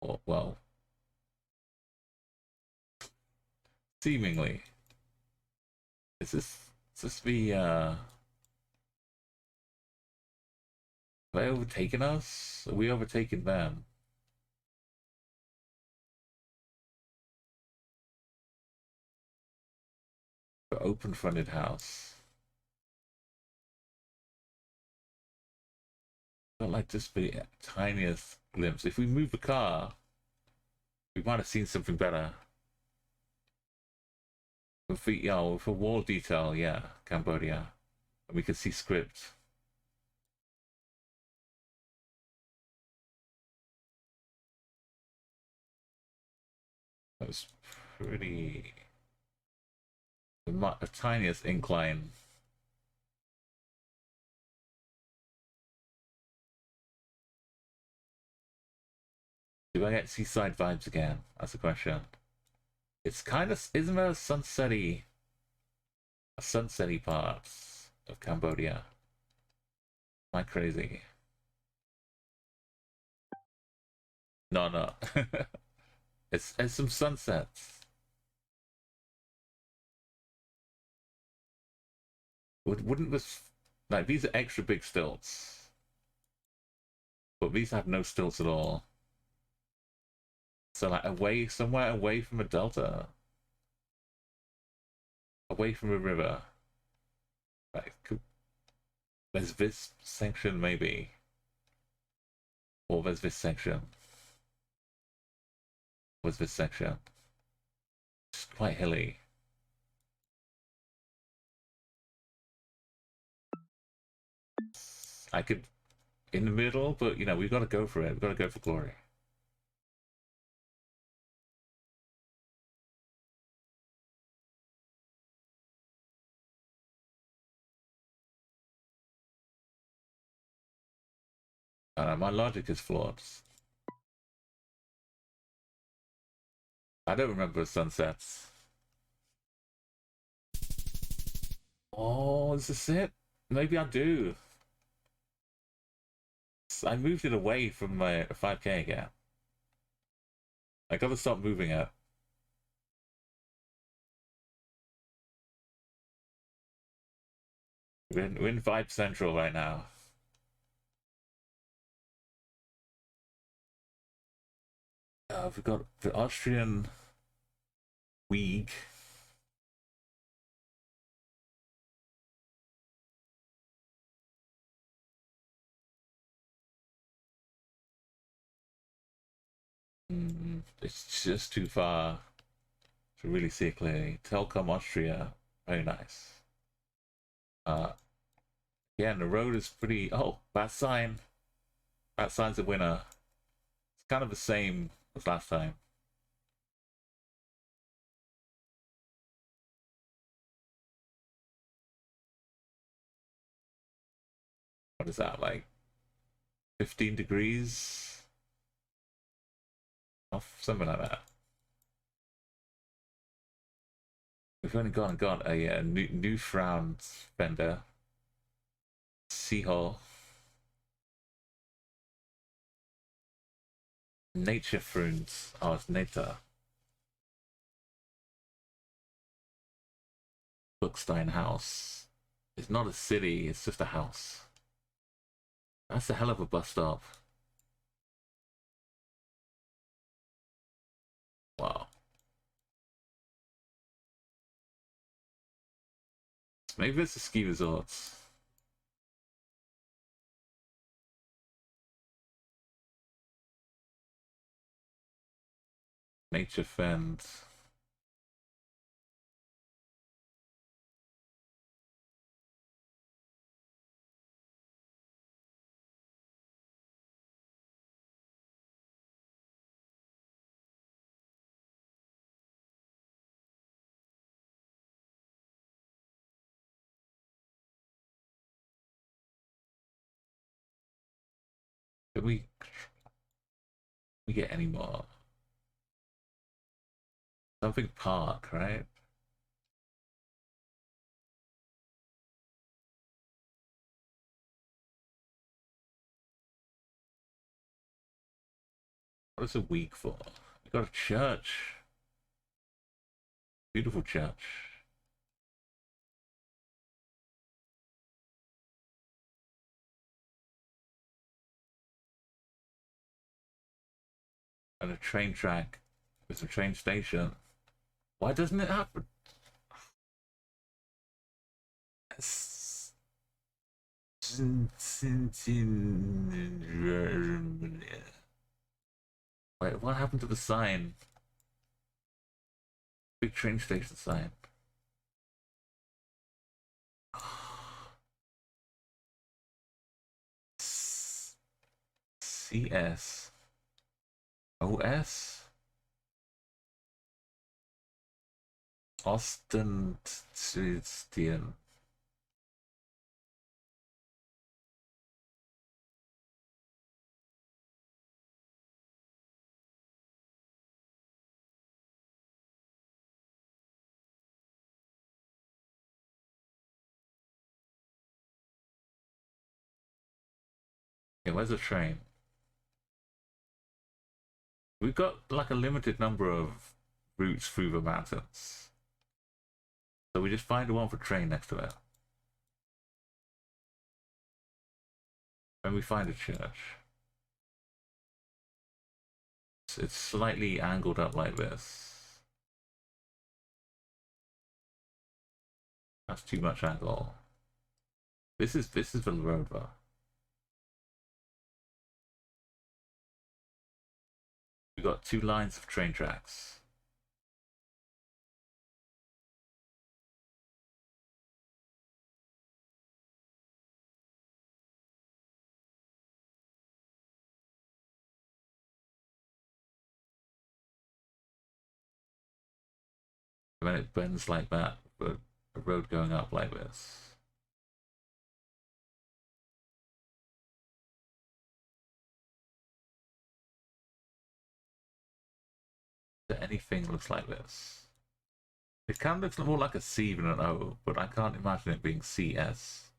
Oh, well. Seemingly. Is this the, have they overtaken us? Are we overtaking them? The open-fronted house. Felt like just the tiniest glimpse. If we move the car, we might have seen something better. With the, with a wall detail, yeah, Cambodia. And we could see script. That was pretty... the tiniest incline. Do I get seaside vibes again? That's the question. It's kind of... isn't there a sunsetty part of Cambodia? Am I crazy? No. It's some sunsets. Wouldn't this... like, these are extra big stilts. But these have no stilts at all. So, like, somewhere away from a delta. Away from a river. Like, there's this section, maybe. Or there's this section. Was this section? It's quite hilly. I could... in the middle, but, we've got to go for it. We've got to go for glory. My logic is flawed. I don't remember sunsets. Oh, is this it? Maybe I do. I moved it away from my 5K again. I gotta stop moving it. We're in Vibe Central right now. We've got the Austrian Week. It's just too far to really see it clearly. Telkom Austria, very nice. Yeah, and the road is pretty... oh, that sign. That sign's a winner. It's kind of the same as last time. What is that, like 15 degrees? Off, something like that. We've only gone and got a new frown fender. Seahole. Nature fruits. Oh, it's Neta. Buckstein House. It's not a city, it's just a house. That's a hell of a bus stop. Wow. Maybe it's a ski resort. Nature Fend. Did we get any more? Something park, right? What is a week for? We got a church. Beautiful church. And a train track. There's a train station. Why doesn't it happen? Wait, what happened to the sign? Big train station sign. CS. OS? Ostentatian. Okay, where's the train? We've got like a limited number of routes through the mountains. So we just find the one for train next to it. And we find a church. It's slightly angled up like this. That's too much angle. This is the road though. We've got 2 lines of train tracks. And then it bends like that, but a road going up like this. Anything looks like this. It kind of looks more like a C than an O, but I can't imagine it being CS.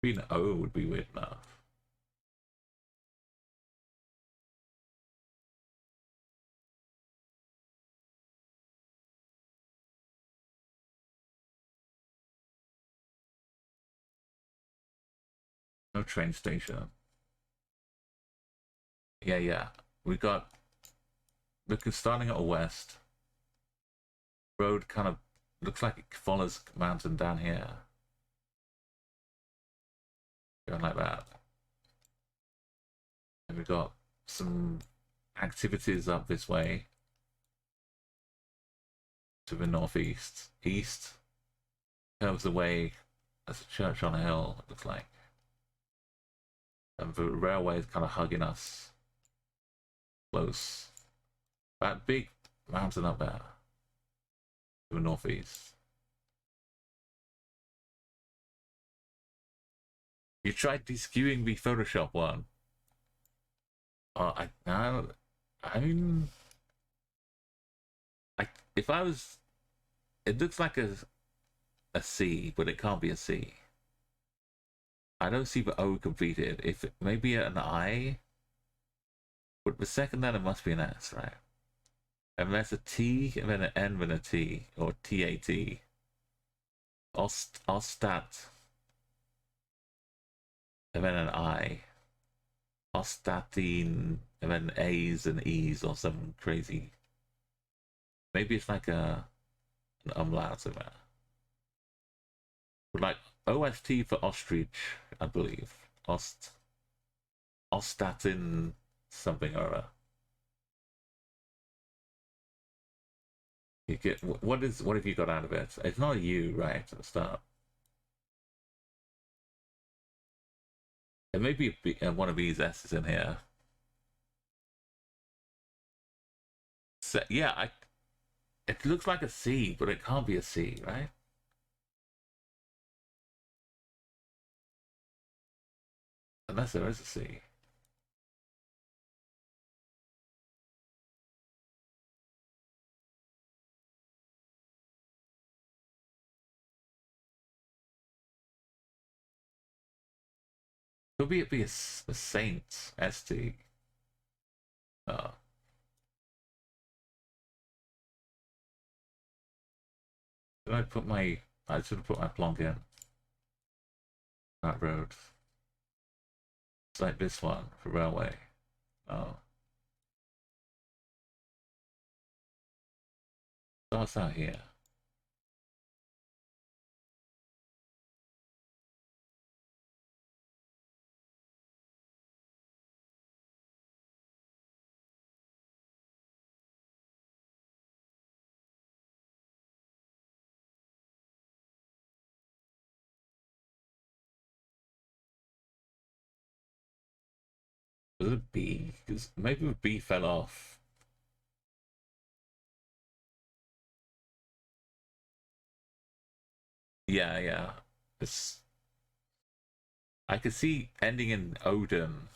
Being an O would be weird enough. No train station. Yeah. We got, because starting at a west, road kind of looks like it follows mountain down here. Going like that. And we got some activities up this way to the northeast. East curves away. There's a church on a hill, it looks like. And the railway is kind of hugging us close. That big mountain up there to the northeast. You tried deskewing the Photoshop one. I mean, if I was, it looks like a C, but it can't be a C. I don't see the O completed. If it maybe an I, but the second letter must be an S, right? And that's a T, and then an N, then a T, or TAT. Ostat, and then an I. Ostatine, and then A's and E's, or some crazy. Maybe it's like an umlaut in there. But like OST for ostrich, I believe. Ostatin something or other. You get what have you got out of it? It's not a U, right, at the start. It may be one of these S's in here. So, yeah, it looks like a C, but it can't be a C, right? Unless there is a C. Could be a Saint ST. Did I put my... I should have put my plonk in. That road. It's like this one for railway. Oh. Starts out here. Was it B? Because maybe B fell off. Yeah, yeah. It's... I could see ending in Odin.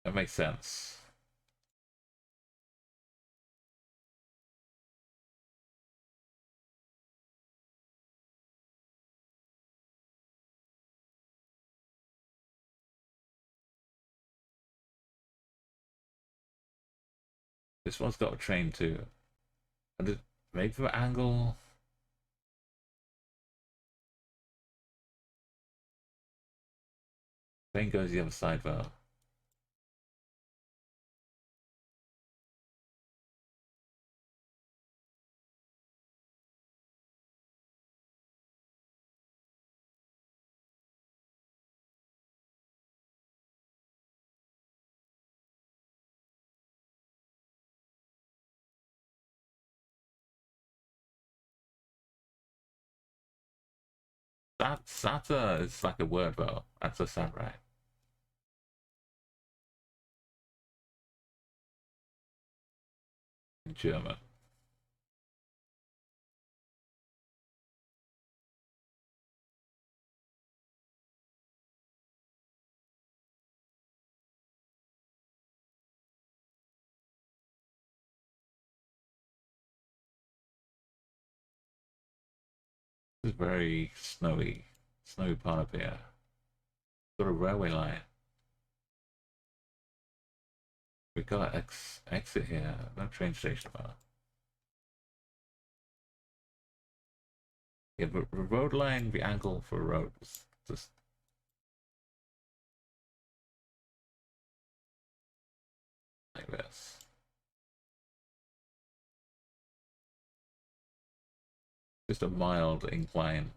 That makes sense. This one's got a train too. And it, maybe for angle. Train goes the other side though. That Sata is like a word though. That's a sound right. In German. It's very snowy. Snowy part of here. Got a railway line. We got an exit here. No train station though. Yeah, but the road line, the angle for a road is just like this. Just a mild incline.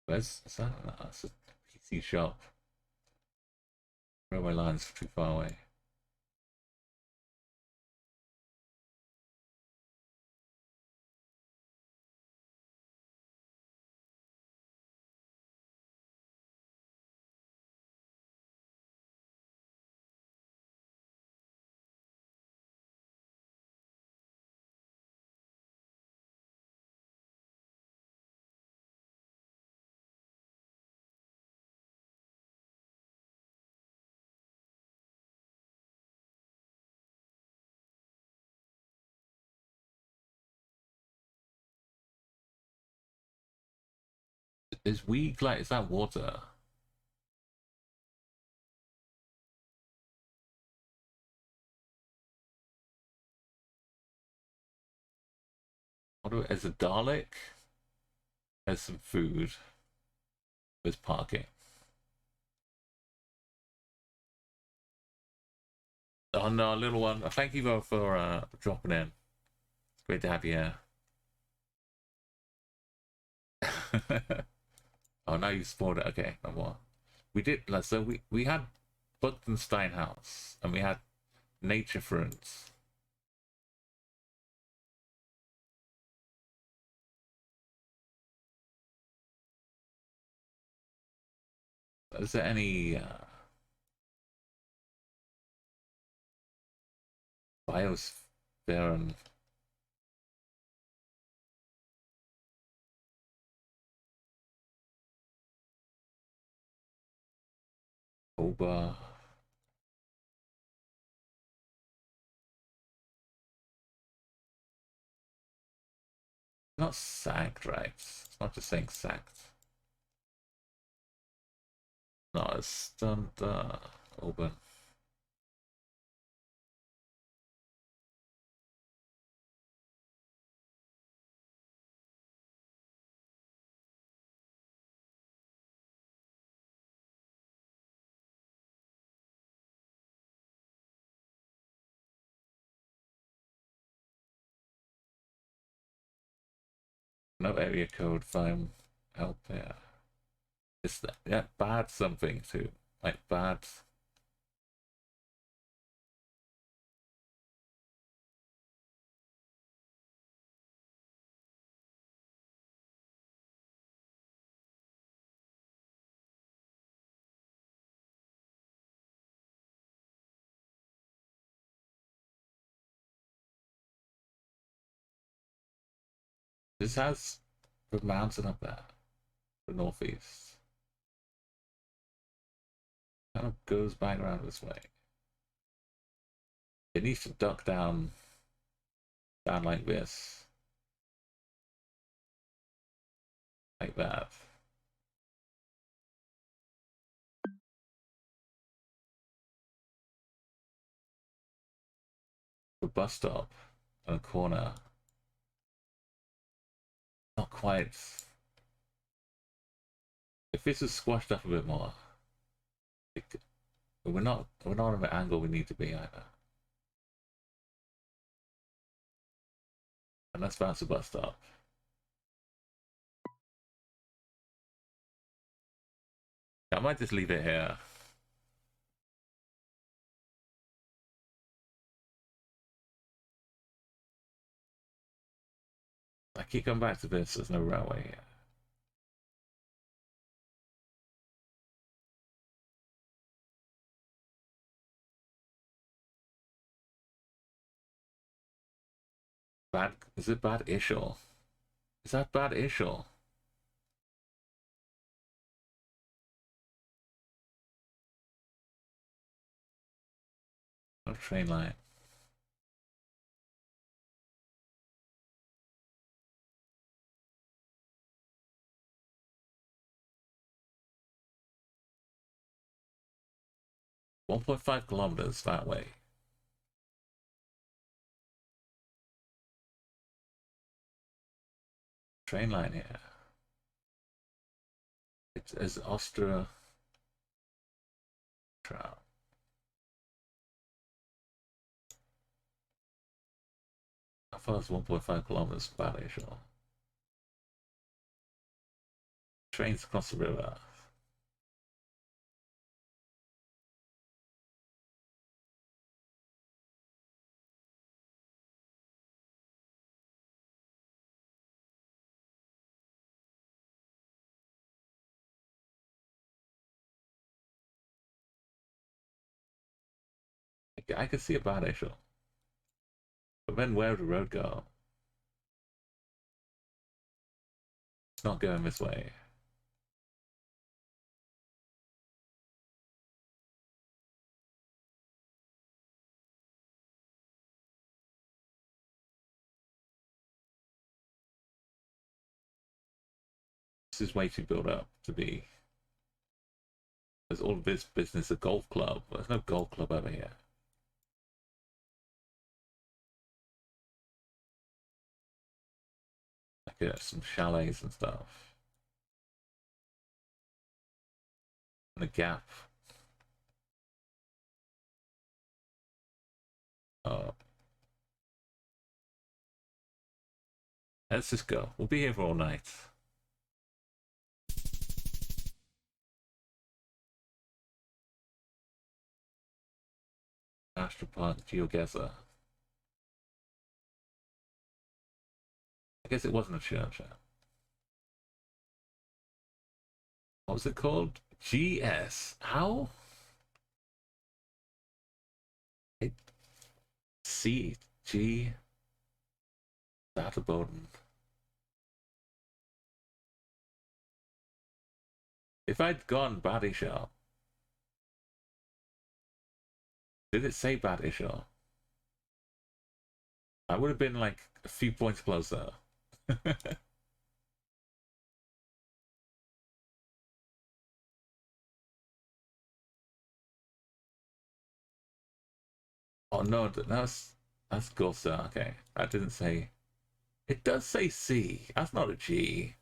Is that? No, it's a PC shop. Railway line's too far away. Is weak like, is that water? What is a Dalek? There's some food. There's parking. Oh no, little one. Thank you both for dropping in. It's great to have you here. Oh, now you spoiled it. Okay, no more. We did, so we had Buchtenstein House and we had Nature Fruits. Is there any biosphere and Oba. Not sacked, right? It's not just saying sacked. No, it's stunned, open. No area code, find help there. Is that, yeah, bad something too. Like bad. This has the mountain up there, the northeast. Kind of goes back around this way. It needs to duck down like this. Like that. The bus stop and a corner. Not quite. If this is squashed up a bit more, we're not on the angle we need to be either. And let's bounce the bus stop. I might just leave it here. I keep coming back to this. There's no railway here. Bad? Is it bad-ish or? Is that bad-ish or? No train line. .5 kilometers that way. Train line here. It's as Austria Trout. How far is 1.5 kilometers bad-ish or? Trains across the river. I can see a bad-ish or. But then where would the road go? It's not going this way. This is way too built up to be. There's all this business a golf club. There's no golf club over here. Like some chalets and stuff. And a gap. Oh. Let's just go. We'll be here for all night. Attempts Geoguessr. I guess it wasn't a church. What was it called? GS. How? C. G. Databoden. If I'd gone body shop, Did it say bad issue? I would have been like a few points closer. Oh no, that's Gulsa. Okay, that didn't say. It does say C. That's not a G.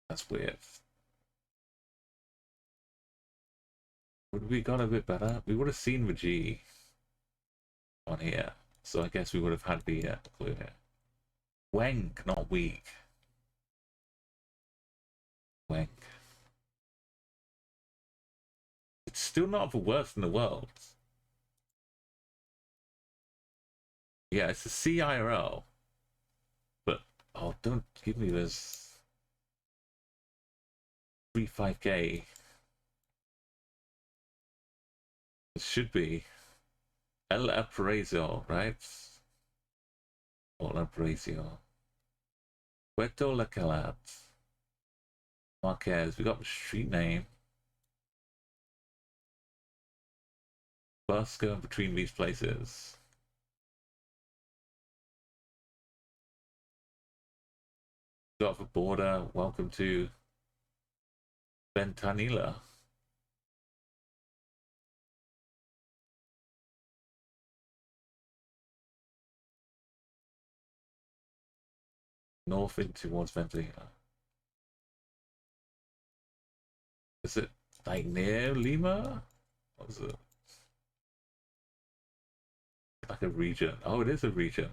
That's weird. Would we got a bit better? We would have seen the G on here, so I guess we would have had the clue here. Wank, not weak. Wank. It's still not the worst in the world. Yeah, it's a CIRL. But, oh, don't give me this 35K. It should be El Appraisal, right? El Appraisal. Puerto La Calat. Marquez, we got the street name. Bus going between these places. Got the border. Welcome to Ventanilla. North in towards Ventanilla. Is it like near Lima? What is it? Like a region. Oh, it is a region.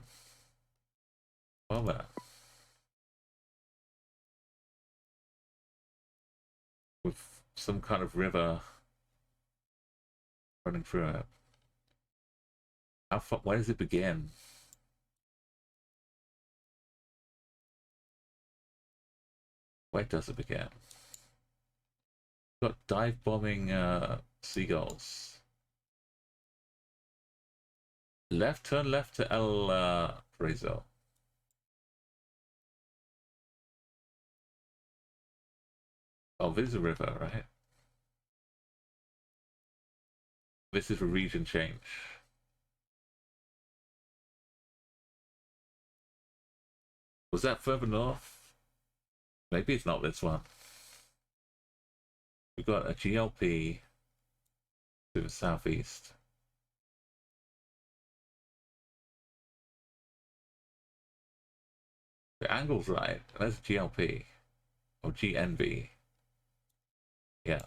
Well, man. With some kind of river running through it. How far? Where does it begin? Where does it begin? Got dive bombing seagulls. Left, turn left to El Prezo. Oh, this is a river, right? This is a region change. Was that further north? Maybe it's not this one. We've got a GLP to the southeast. The angle's right. That's GLP. Or GNB. Yeah.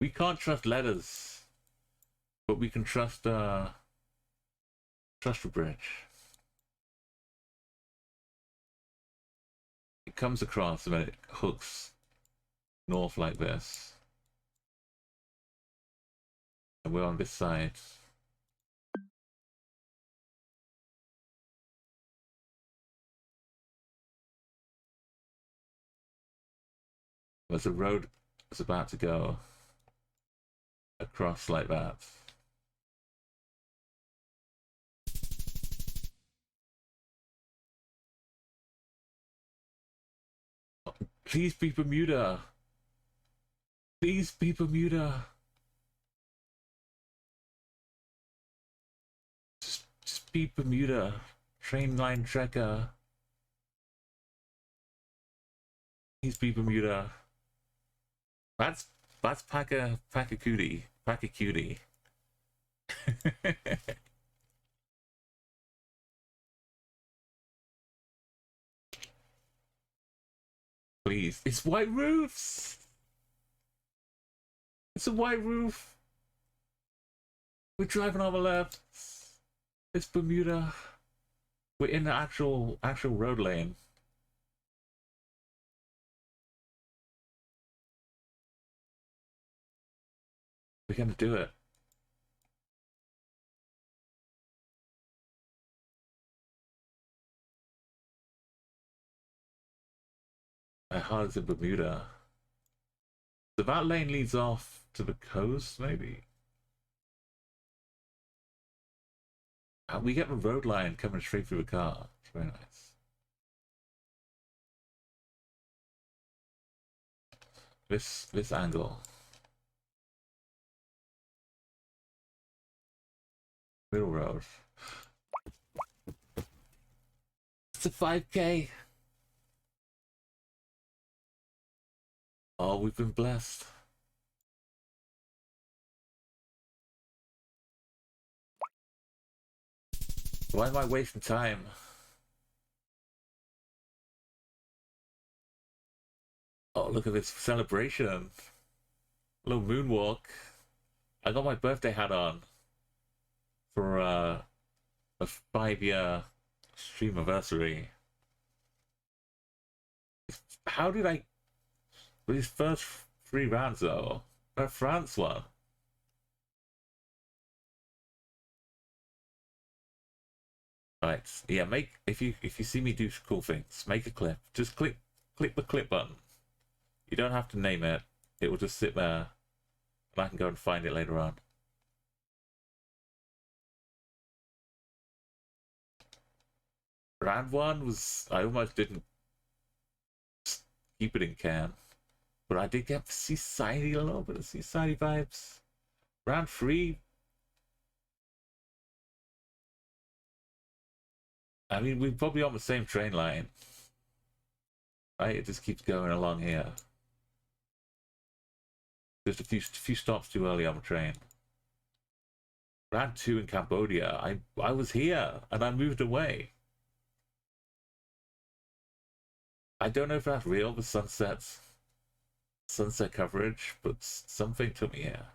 We can't trust letters. But we can trust the bridge. It comes across and then it hooks north like this. And we're on this side. There's a road that's about to go across like that. Please be Bermuda. Please be Bermuda. Just be Bermuda. Train line tracker. Please be Bermuda. That's Pacacuti. Pacacuti. Please. It's white roofs. It's a white roof. We're driving on the left. It's Bermuda. We're in the actual road lane. We're gonna do it. My heart is in Bermuda. So that lane leads off to the coast, maybe? We get the road line coming straight through the car. It's very nice. this angle. Middle road. It's a 5K. Oh, we've been blessed. Why am I wasting time? Oh, look at this celebration. Little moonwalk. I got my birthday hat on for a 5-year stream anniversary. How did I... These first 3 rounds though, France won. Right, yeah, if you see me do cool things, make a clip. Just click the clip button. You don't have to name it. It will just sit there and I can go and find it later on. Round 1 was, I almost didn't keep it in can, but I did get Seaside, a little bit of Seaside vibes. Round 3, I mean, we're probably on the same train line, right? It just keeps going along here. Just a few stops too early on the train. Round 2 in Cambodia, I was here and I moved away. I don't know if that's real, the sunset coverage, but something took me here.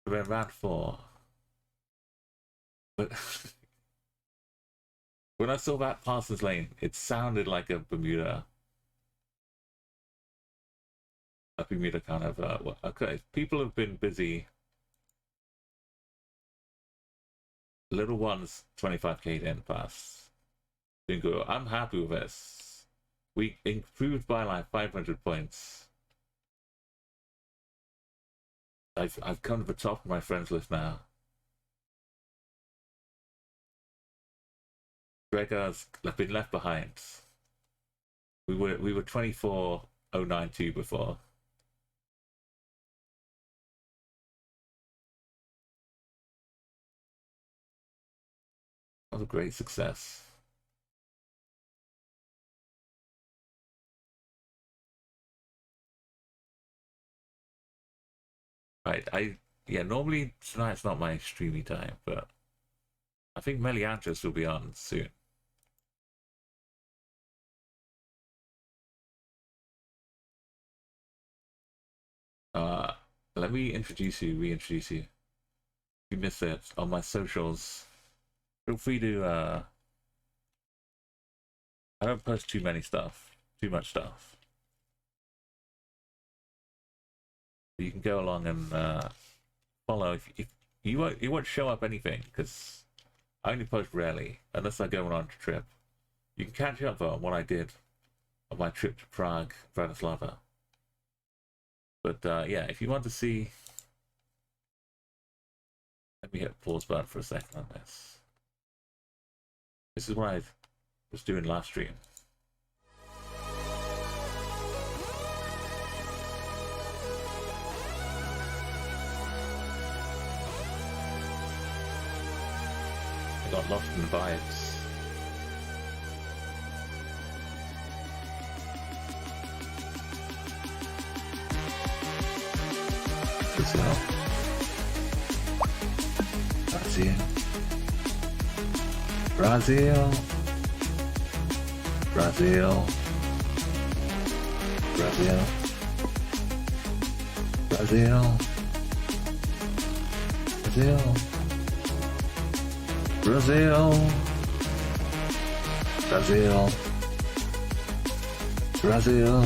And then round 4. But when I saw that Parsons Lane, it sounded like a Bermuda kind of, well, okay, people have been busy. Little ones 25k in the past. Been good. I'm happy with this. We improved by like 500 points. I've come to the top of my friends list now. Gregor's been left behind. We were 24092 before. That was a great success. Right, normally tonight's not my streamy time, but I think Meliantris will be on soon. Let me reintroduce you. If you missed it on my socials, feel free to, I don't post too much stuff. But you can go along and follow. If you won't show up anything, because I only post rarely, unless I go on a trip. You can catch up though on what I did on my trip to Prague, Bratislava. But yeah, if you want to see, let me hit pause button for a second on this. This is what I was doing last stream. I got lost in the vibes. Brazil. Brazil. Brazil. Brazil. Brazil. Brazil. Brazil. Brazil. Brazil.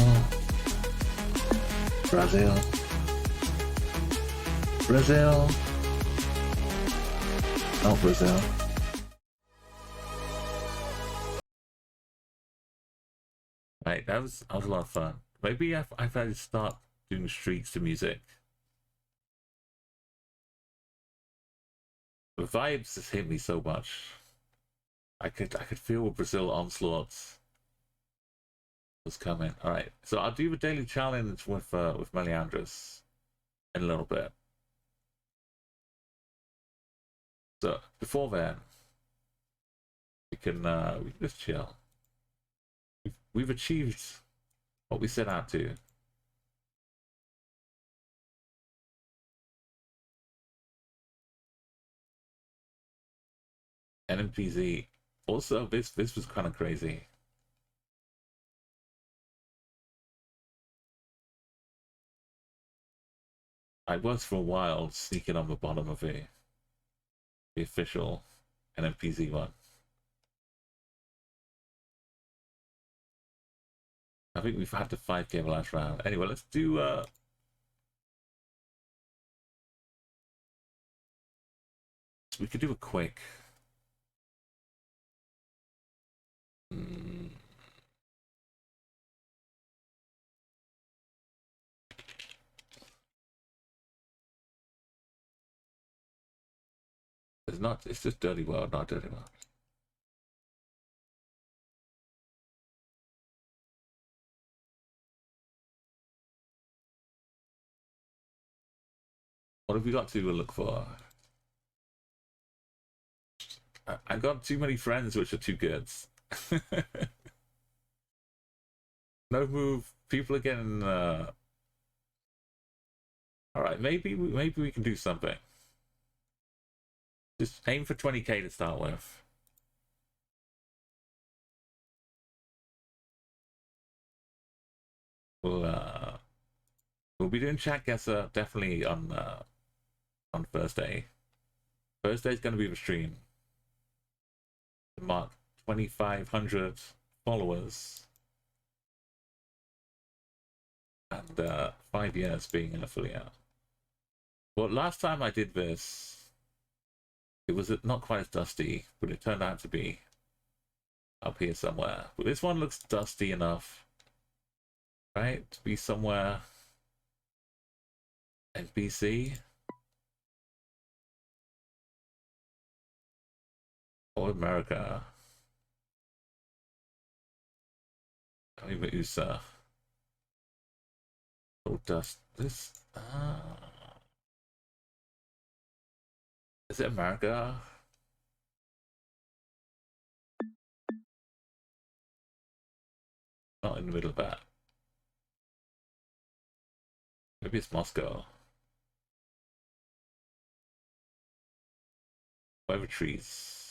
Brazil. Brazil. Oh, Brazil. Right, that was a lot of fun. Maybe I've had to start doing streaks to music. The vibes just hit me so much. I could feel Brazil onslaughts. was coming. All right, so I'll do the daily challenge with Meliandris in a little bit. So before then, we can just chill. We've achieved what we set out to. NMPZ. Also, this was kind of crazy. I was for a while sneaking on the bottom of the official NMPZ one. I think we've had the 5K the last round. Anyway, let's do we could do a quick. It's not. It's just Dirty World, not Dirty World. What have we got to look for? I got too many friends which are too good. No move. People are getting. All right, maybe we can do something. Just aim for 20K to start with. We'll be doing chat guesser definitely on Thursday. Thursday's going to be the stream. Mark 2,500 followers and 5 years being an affiliate. Well, last time I did this, it was not quite as dusty, but it turned out to be up here somewhere. But this one looks dusty enough, right, to be somewhere in BC or America. Maybe USA. Oh, dust. This. Is it America? Not in the middle of that. Maybe it's Moscow. Weather trees.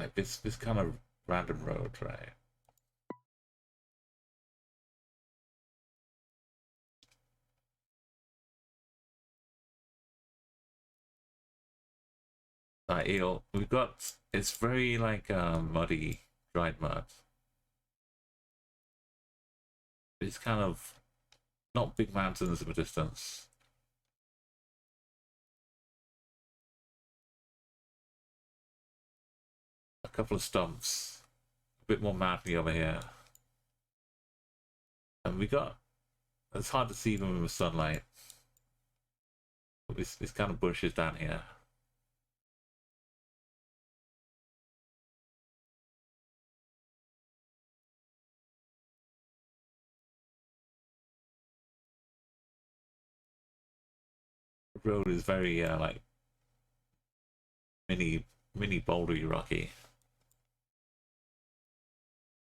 Like this kind of random road, right? Eel. We've got, it's very like muddy, dried mud. It's kind of not big mountains in the distance. A couple of stumps, a bit more mountainy over here. And we got, it's hard to see them in the sunlight. This kind of bushes down here. The road is very like mini bouldery rocky.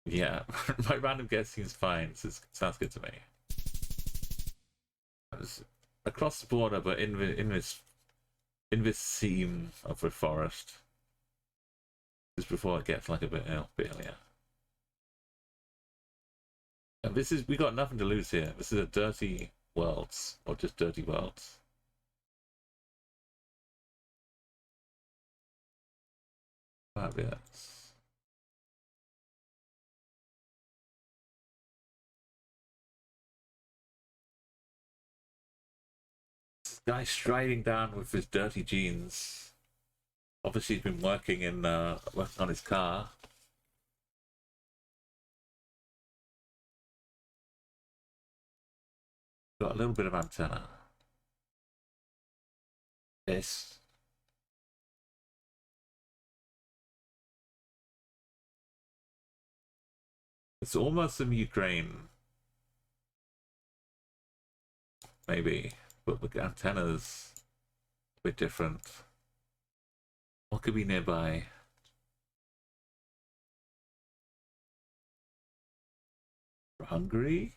Yeah, my random guess seems fine. It sounds good to me. Across the border, but in this seam of the forest. Just before it gets like a bit earlier. And this is, we got nothing to lose here. This is a dirty worlds, or just dirty worlds. Fabulous. This guy striding down with his dirty jeans. Obviously he's been working on his car. Got a little bit of antenna. This. It's almost some Ukraine. Maybe. But the antenna's a bit different. What could be nearby? Hungary?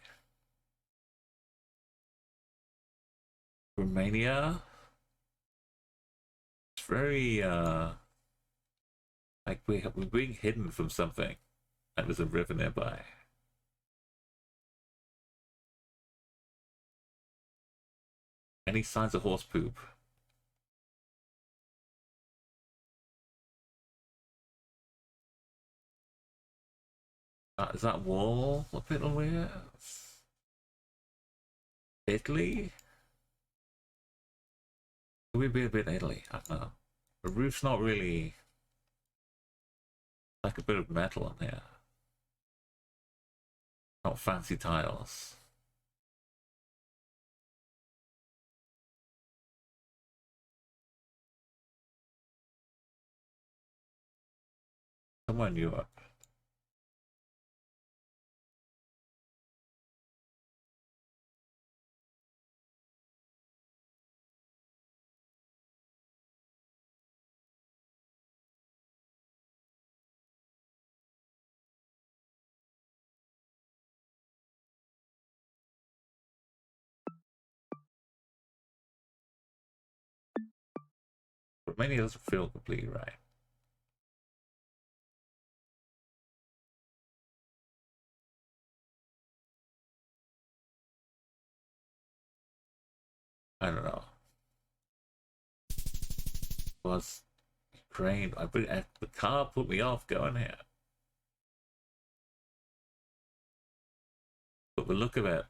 Romania? It's very, like we're being hidden from something. And there's a river nearby. Any signs of horse poop? Is that wall a bit weird? Italy? Could we be a bit Italy? I don't know. The roof's not really like a bit of metal in here. Not fancy tiles. Somewhere in Europe. Romania doesn't feel completely right. I don't know. Was Ukraine? The car put me off going here. But the look of it.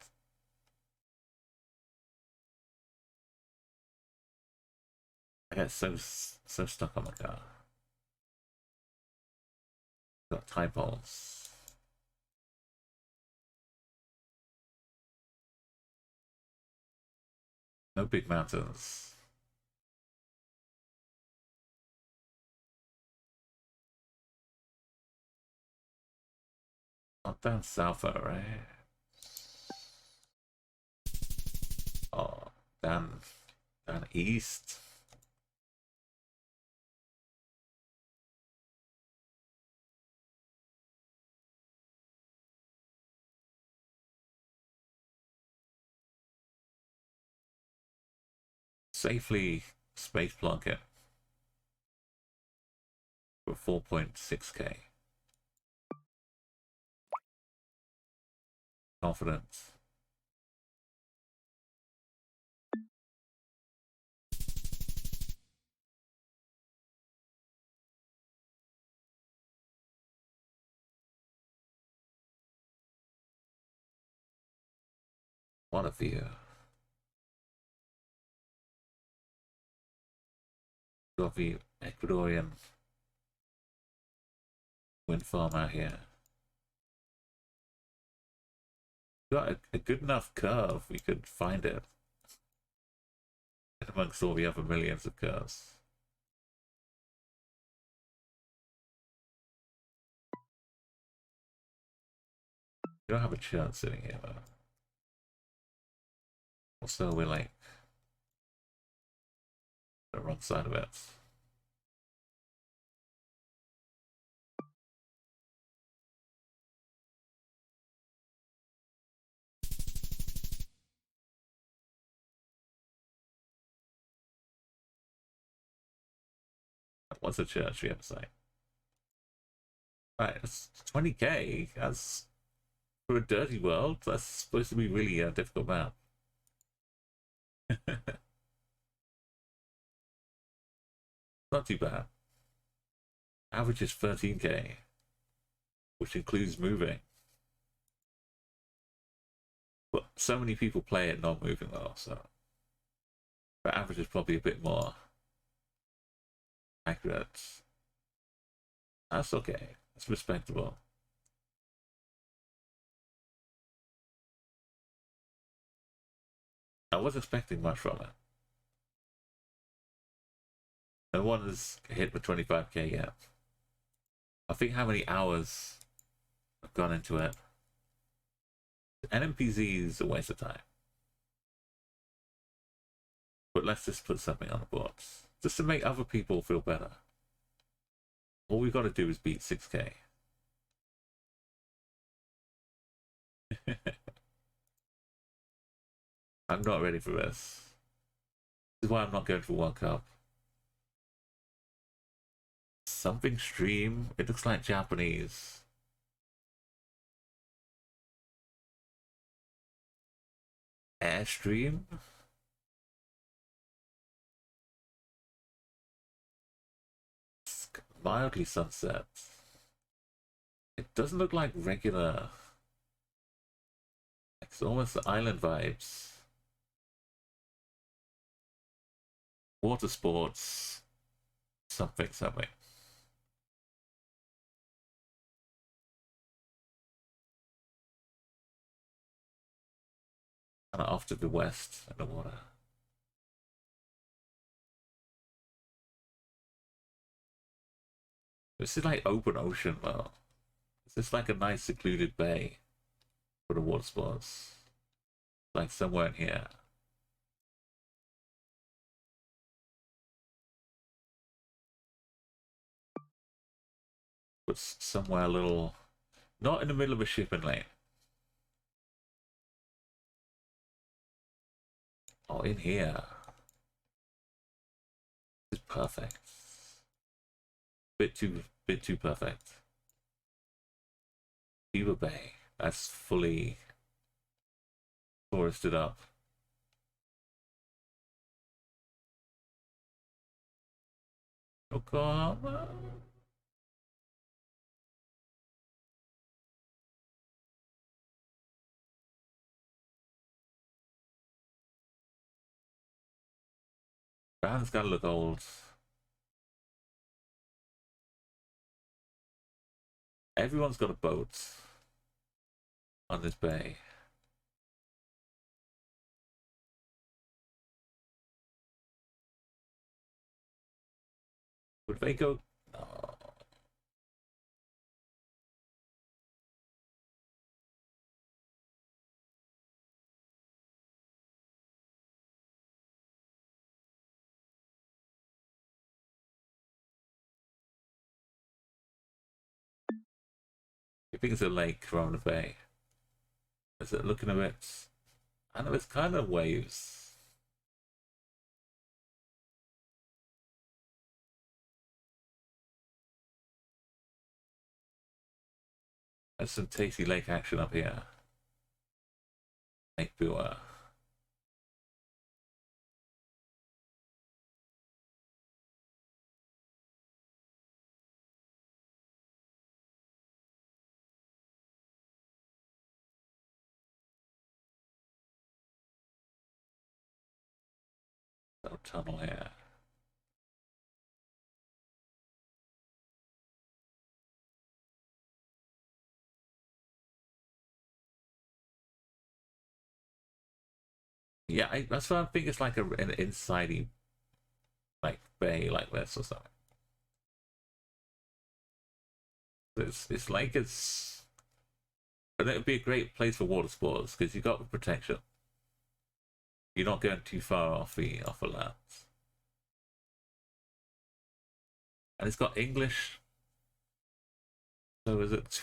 I get so stuck on the car. Got tie poles. No big mountains. Not down south though, right? Oh, down east. Safely space plunk it for 4.6k. Confidence. What a view. Got the Ecuadorian wind farm out here. Got a good enough curve, we could find it. And amongst all the other millions of curves. We don't have a chance sitting here though. Also, we're like the wrong side of it. What's a church we have to say? Right, it's 20k. That's for a dirty world. That's supposed to be really a difficult map. Not too bad. Average is 13k, which includes moving. But so many people play it not moving though, so the average is probably a bit more accurate. That's okay. That's respectable. I was expecting much from it. No one has hit the 25k yet. I think how many hours have gone into it. NMPZ is a waste of time. But let's just put something on the boards. Just to make other people feel better. All we've got to do is beat 6K. I'm not ready for this. This is why I'm not going for World Cup. Something stream. It looks like Japanese. Airstream? Mildly sunset. It doesn't look like regular. It's almost island vibes. Water sports. Something. And off to the west in the water. This is like open ocean though. This is like a nice secluded bay for the water sports. Like somewhere in here. But somewhere a little... Not in the middle of a shipping lane. Oh, in here. This is perfect. Bit too perfect. Beaver Bay. That's fully forested up. Yokohama. Brand's gotta look old. Everyone's got a boat on this bay. Would they go? No. I think it's a lake around the bay. Is it looking a bit? I know it's kind of waves. There's some tasty lake action up here. Lake Bua. Little tunnel here. Yeah, that's what I think. It's like an insidey, like bay like this or something. It's like it's, and it would be a great place for water sports because you got the protection. You're not going too far off the land, and it's got English. So is it?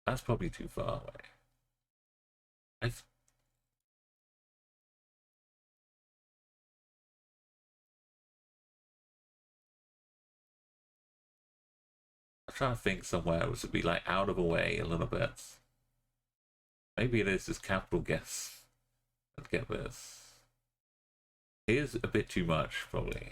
That's probably too far away. I'm trying to think somewhere which would be like out of the way a little bit. Maybe it is just capital guess and get this. Here's a bit too much, probably.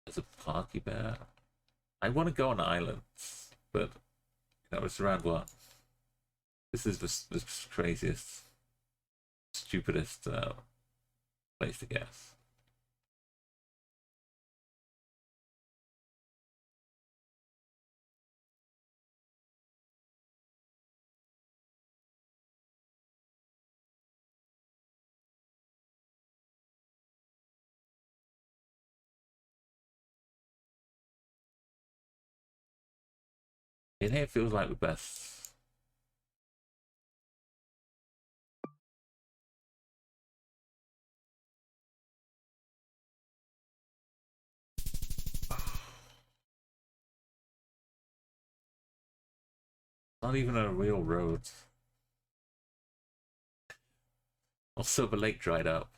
There's a Parky Bear. I want to go on islands, but you know, it's around one. This is the craziest, stupidest place to guess. In here feels like the best. Not even a real road. Also, the lake dried up.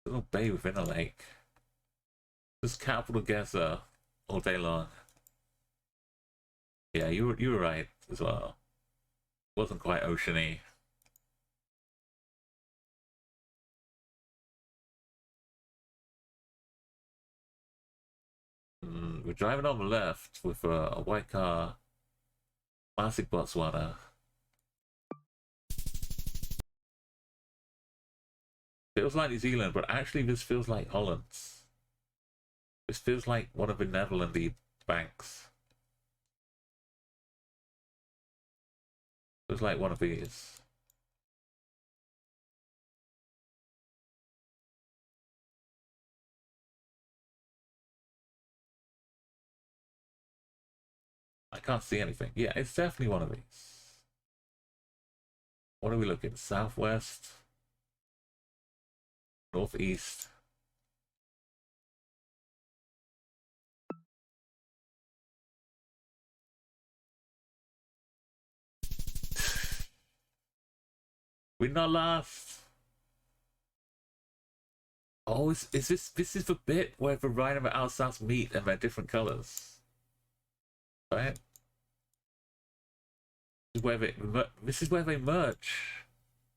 Little bay within a lake. Just capital Geoguessr all day long. Yeah, you were right as well. It wasn't quite oceany. We're driving on the left with a white car. Classic Botswana. Feels like New Zealand, but actually this feels like Holland. This feels like one of the Netherlandy banks. Feels like one of these. I can't see anything. Yeah, it's definitely one of these. What are we looking? Southwest? Northeast? We're not last. Oh, is this is the bit where the Rhine and the Alsace meet and they're different colors, right? This is where they merge,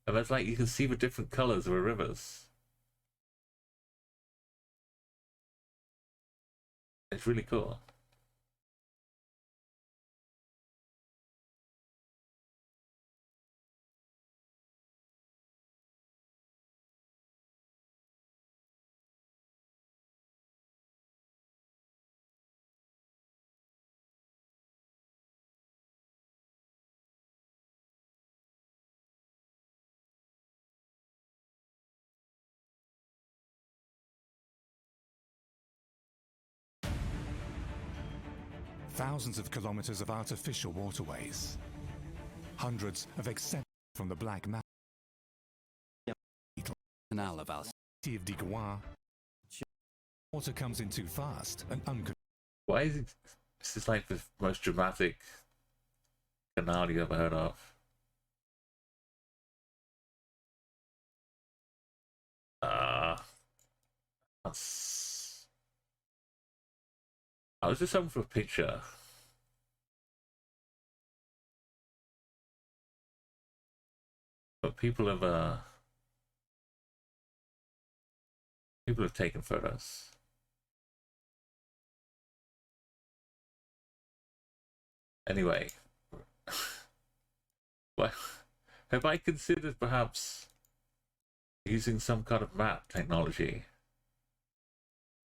and that's like you can see the different colors of the rivers. It's really cool. Thousands of kilometers of artificial waterways. Hundreds of exceptions from the Black Mountain. Canal of Alsace. Of Digoin. Water comes in too fast and uncontrolled. Why is it? This is like the most dramatic canal you ever heard of. I was just hoping for a picture. But people have taken photos. Anyway, well, have I considered perhaps using some kind of map technology?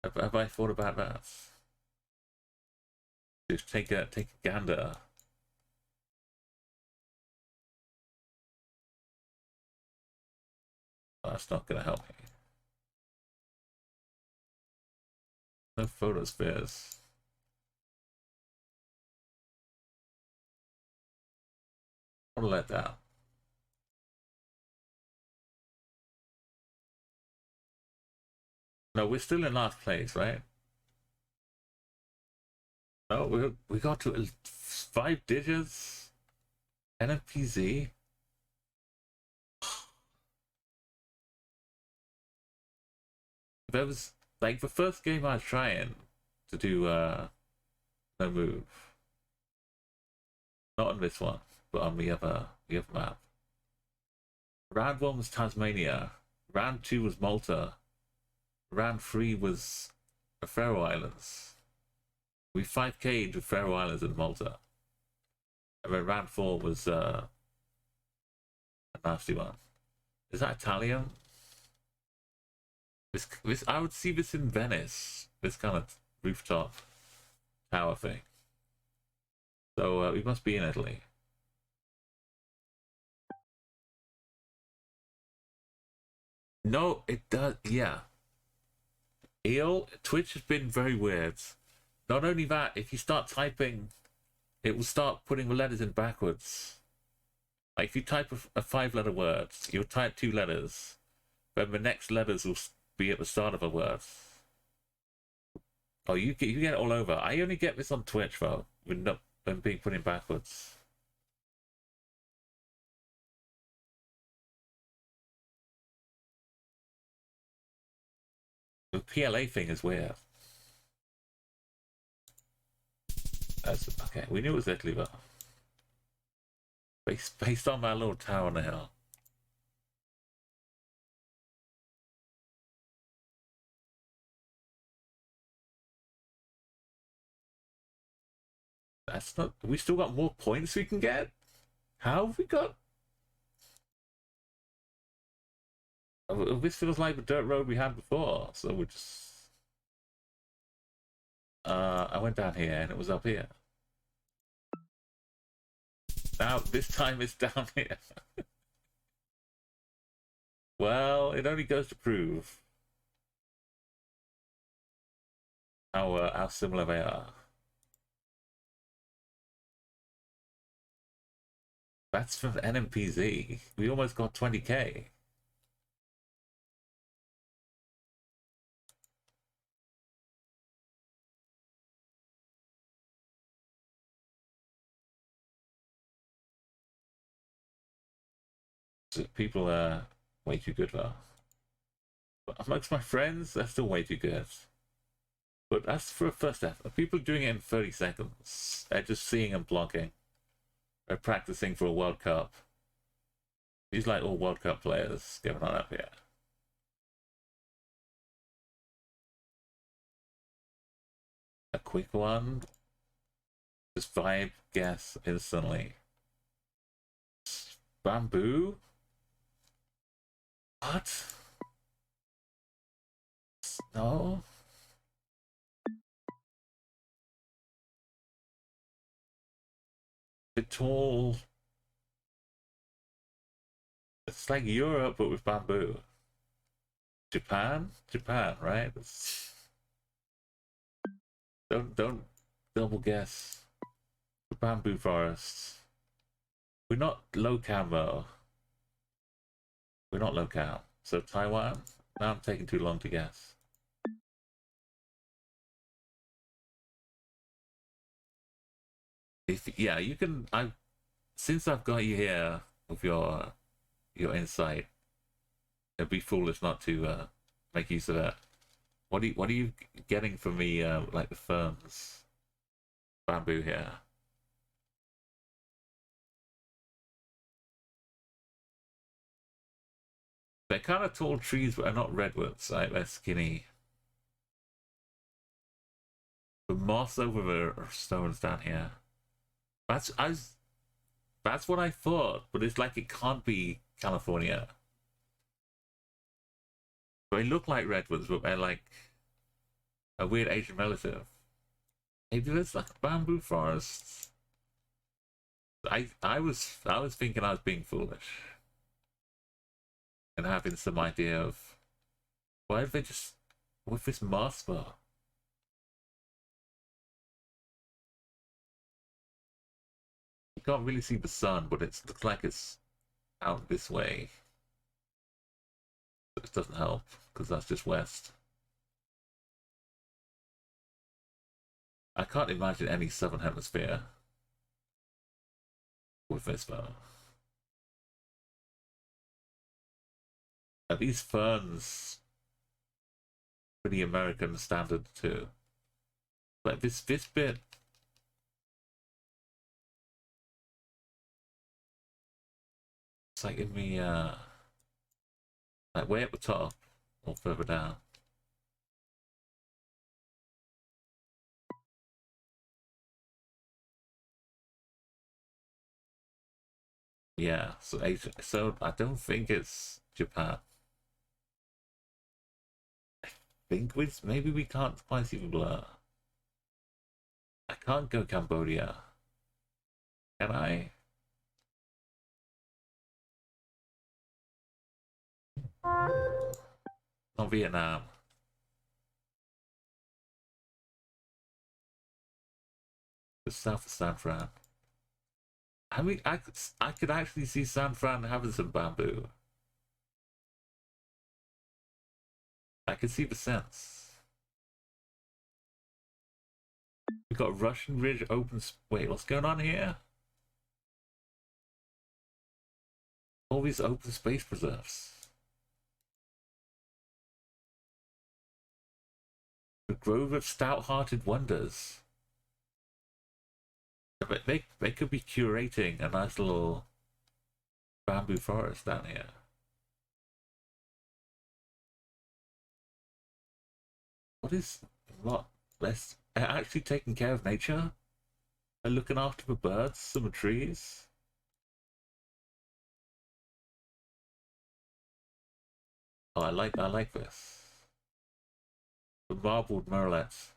Have I thought about that? Just take a gander. Oh, that's not gonna help me. No photospheres. What a letdown. No, we're still in last place, right? No, we got to 5 digits. NMPZ. That was like the first game I was trying to do No Move. Not on this one, but on the other map. Round 1 was Tasmania. Round 2 was Malta. Round 3 was the Faroe Islands. We 5K'd with Faroe Islands and Malta. And then round 4 was a nasty one. Is that Italian? This I would see this in Venice. This kind of rooftop tower thing. So we must be in Italy. No, it does. Yeah. Eel, Twitch has been very weird. Not only that, if you start typing, it will start putting the letters in backwards. Like if you type a 5-letter word, you'll type 2 letters, then the next letters will be at the start of a word. Oh, you get it all over. I only get this on Twitch though, with them being put in backwards. The PLA thing is weird. Okay, we knew it was Italy though. Based on that little tower on the hill. That's not. We still got more points we can get. How have we got? Oh, this feels like the dirt road we had before, so we're just. I went down here and it was up here. Now this time it's down here. Well, it only goes to prove how similar they are. That's from NMPZ. We almost got 20k. So people are way too good though. But amongst my friends, they're still way too good. But that's for a first effort. People are doing it in 30 seconds. They're just seeing and blocking. They're practicing for a World Cup. These like all World Cup players going on up here. A quick one. Just vibe guess instantly. Bamboo? What? No? It's all. It's like Europe, but with bamboo. Japan? Japan, right? Don't double guess. The bamboo forests. We're not low-cam though. We're not low-cam. So Taiwan? Now I'm taking too long to guess. Yeah, you can. Since I've got you here with your insight, it'd be foolish not to make use of it. What are you getting from me? Like the ferns, bamboo here. They're kind of tall trees, but are not redwoods. Right? They're skinny. The moss over the stones down here. That's what I thought, but it's like it can't be California. They look like redwoods, but they're like a weird Asian relative. Maybe there's like a bamboo forest. I was thinking I was being foolish and having some idea of why did they just with this moss bar. You can't really see the sun, but it looks like it's out this way. It doesn't help because that's just west. I can't imagine any southern hemisphere with this though. Are these ferns pretty American standard too? Like this bit. It's like in me like way at the top or further down. Yeah, so Asia. So I don't think it's Japan. I think maybe we can't quite see the blur. I can't go Cambodia. Can I? Not Vietnam. just south of San Fran. I mean, I could actually see San Fran having some bamboo. I could see the sense. We got Russian Ridge open. Wait, what's going on here? All these open space preserves. The Grove of Stout-Hearted Wonders. But they could be curating a nice little bamboo forest down here. What? They're actually taking care of nature? They're looking after the birds, some of the trees. Oh, I like this. The marbled murrelets.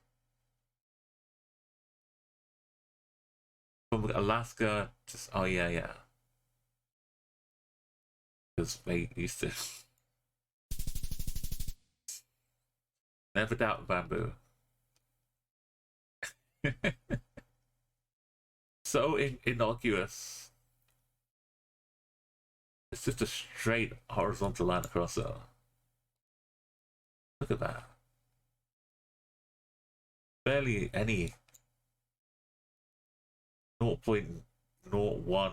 From Alaska to... Oh, yeah. Because they used to... Never doubt bamboo. So innocuous. It's just a straight horizontal line across there. Look at that. Barely any 0.01.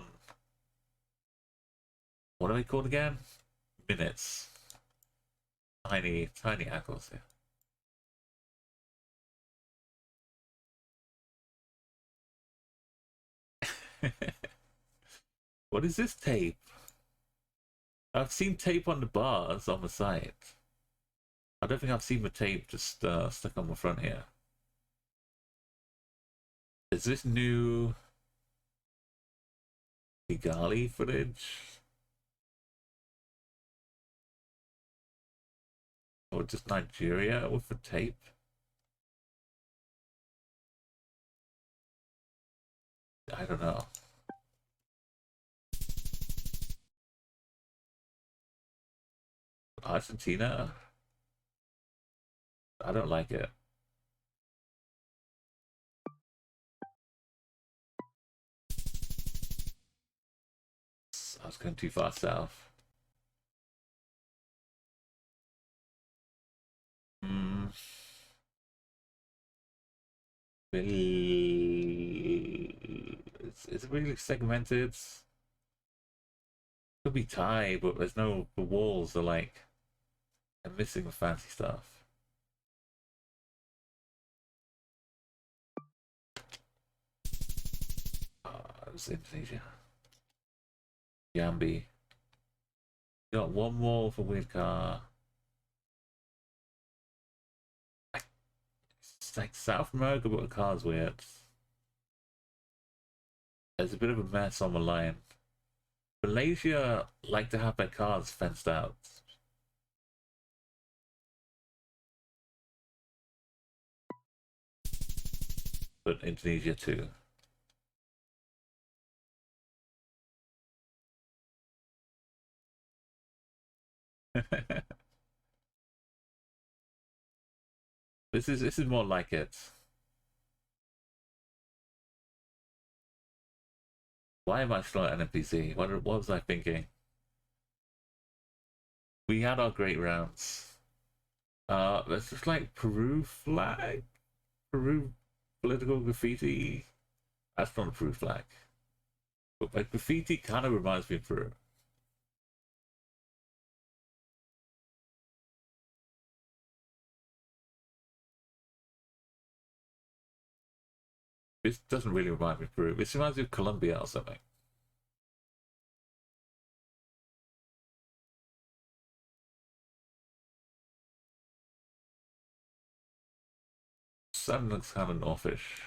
What are they called again? Minutes. Tiny angles here. What is this tape? I've seen tape on the bars on the side. I don't think I've seen the tape just stuck on the front here. Is this new Kigali footage? Or just Nigeria with the tape? I don't know. Argentina? I don't like it. I was going too far south. It's really segmented. Could be Thai, but there's no... The walls are like... I'm missing the fancy stuff. It was Indonesia. Jambi. Got one more for weird car. It's like South America, but the car's weird. There's a bit of a mess on the line. Malaysia like to have their cars fenced out. But Indonesia too. This is more like it. Why am I still at NMPZ? What was I thinking? We had our great rounds. Let's just like Peru flag? Peru political graffiti? That's not a Peru flag. But like graffiti kind of reminds me of Peru. This doesn't really remind me of Peru. This reminds me of Colombia or something. Sun looks kind of northish.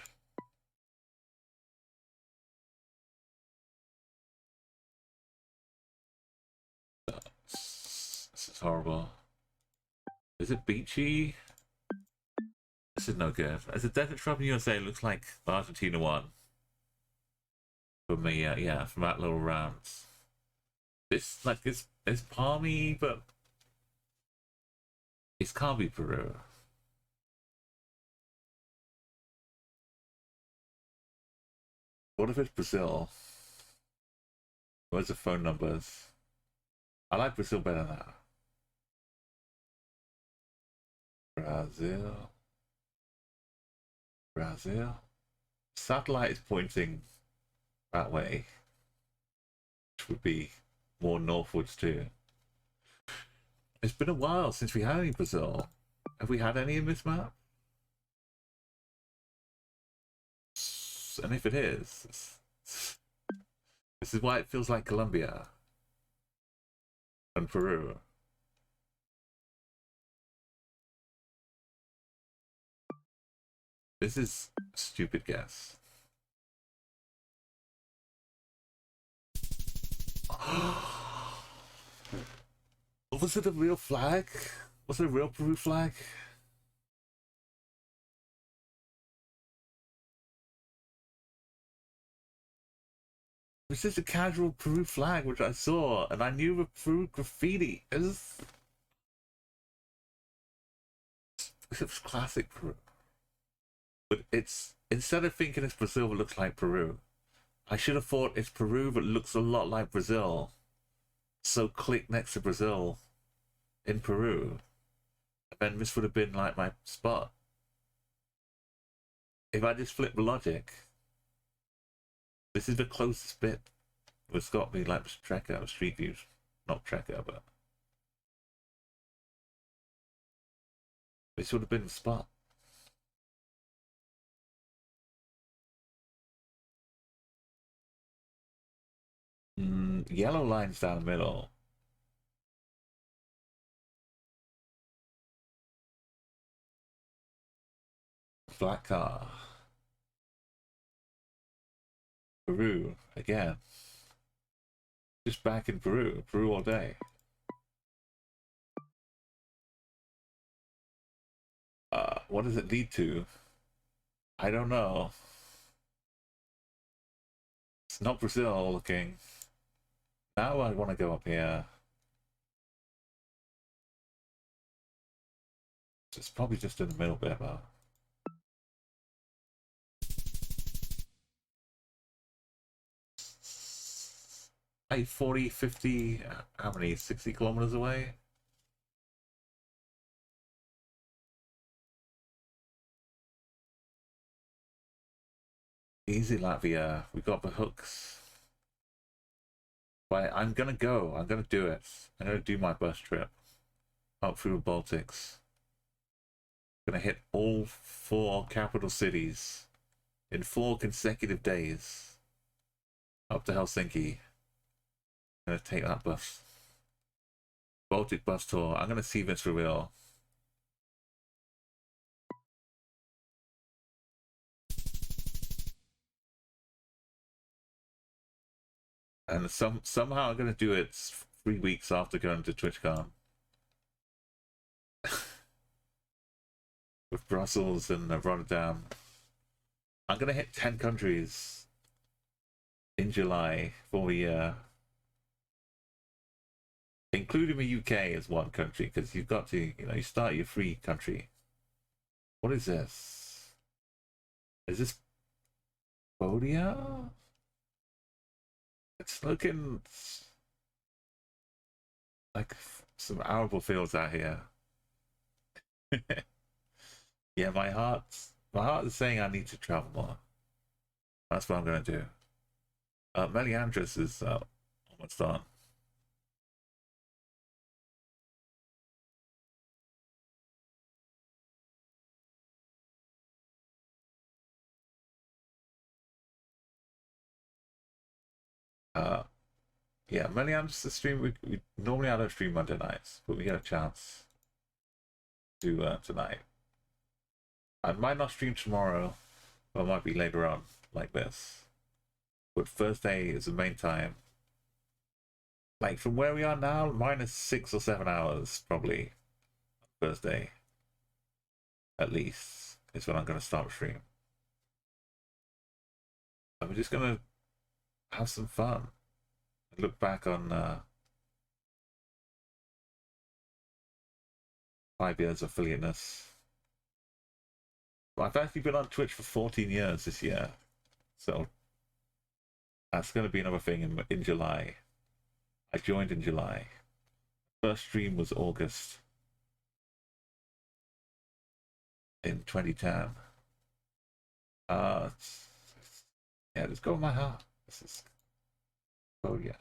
This is horrible. Is it beachy? This is no good. As a desert shop in USA, it looks like the Argentina one. For me, yeah, from that little round. It's like it's palmy, but it can't be Peru. What if it's Brazil? Where's the phone numbers? I like Brazil better now. Brazil. Brazil. Satellite is pointing that way, which would be more northwards too. It's been a while since we had any Brazil. Have we had any in this map? And if it is, this is why it feels like Colombia and Peru. This is a stupid guess. Was it a real flag? Was it a real Peru flag? This is a casual Peru flag, which I saw, and I knew the Peru graffiti is. It's classic Peru. But it's, instead of thinking it's Brazil that looks like Peru, I should have thought it's Peru that looks a lot like Brazil. So click next to Brazil in Peru. And then this would have been like my spot. If I just flip the logic, this is the closest bit. It's got me like Trekker, Street View. Not Trekker, but this would have been the spot. Yellow lines down the middle. Black car. Peru again. Just back in Peru. Peru all day. What does it lead to? I don't know. It's not Brazil looking. Now I want to go up here. It's probably just in the middle bit though. Like 40, 50, how many? 60 kilometers away? Easy Latvia, we got the hooks. But I'm gonna go, I'm gonna do it. I'm gonna do my bus trip up through the Baltics. Gonna hit all 4 capital cities in 4 consecutive days. Up to Helsinki. Gonna take that bus. Baltic bus tour. I'm gonna see this for real. And somehow I'm gonna do it 3 weeks after going to TwitchCon. With Brussels and Rotterdam. I'm gonna hit 10 countries in July for the year. Including the UK as one country, because you've got to, you start your free country. What is this? Is this Bodia? It's looking like some arable fields out here. Yeah, my heart is saying I need to travel more. That's what I'm gonna do. Meliandris is almost done. Yeah, Meliandris the stream. We normally I don't stream Monday nights, but we get a chance to tonight. I might not stream tomorrow, but it might be later on, like this. But Thursday is the main time. Like from where we are now, minus 6 or 7 hours probably. Thursday, at least, is when I'm gonna start stream. And we're just gonna have some fun. Look back on 5 years of affiliateness. I've actually been on Twitch for 14 years this year, so That's going to be another thing in July. I joined in July. First stream was August in 2010. Yeah, let's go with my heart. This is. Oh yeah.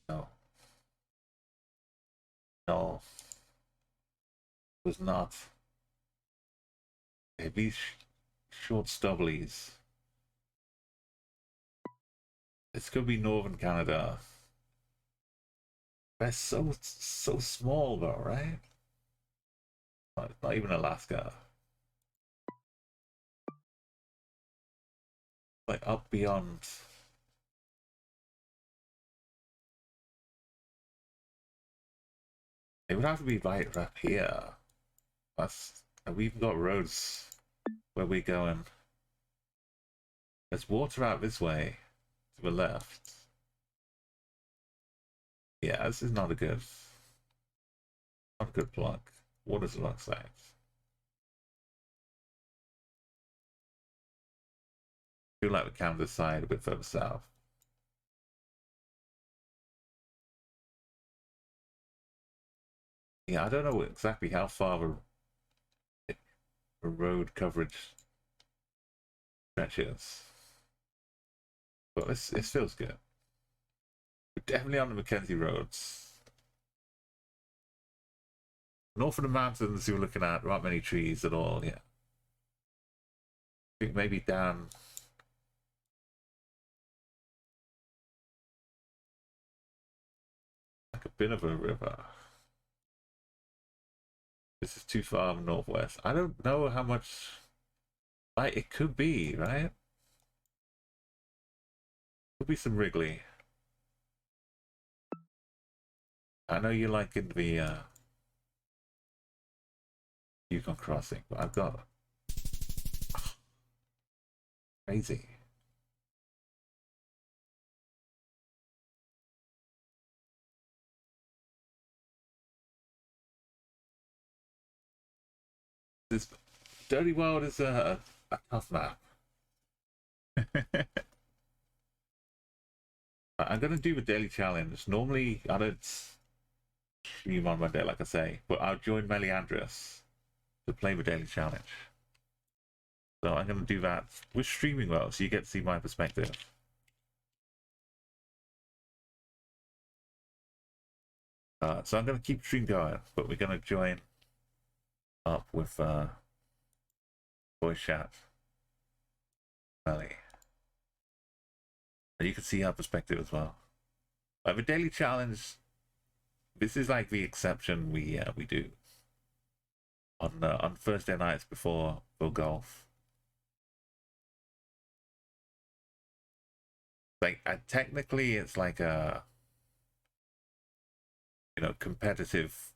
No. No. It was not. These short stubblies. It's gonna be Northern Canada. They're so small though, right? Not even Alaska. Like up beyond. It would have to be right up here. We've got roads where we're going. There's water out this way to the left. Yeah, this is not a good plug. Water's alongside. I feel like we can side a bit further south. Yeah, I don't know exactly how far the road coverage stretches, but it feels good. We're definitely on the Mackenzie roads. North of the mountains you're looking at, there aren't many trees at all, yeah. I think maybe down like a bit of a river. This is too far northwest. I don't know how much, like, it could be, right? Could be some Wrigley. I know you like in the Yukon crossing, but I've got crazy. This Dirty World is a tough map. I'm gonna do the daily challenge. Normally I don't stream on Monday, like I say, but I'll join Meliandris to play the daily challenge. So I'm gonna do that with streaming well, so you get to see my perspective. So I'm gonna keep stream going, but we're gonna join up with voice chat Melly. And you can see our perspective as well. The daily challenge, this is like the exception we do on Thursday nights before golf. Like technically, it's like a competitive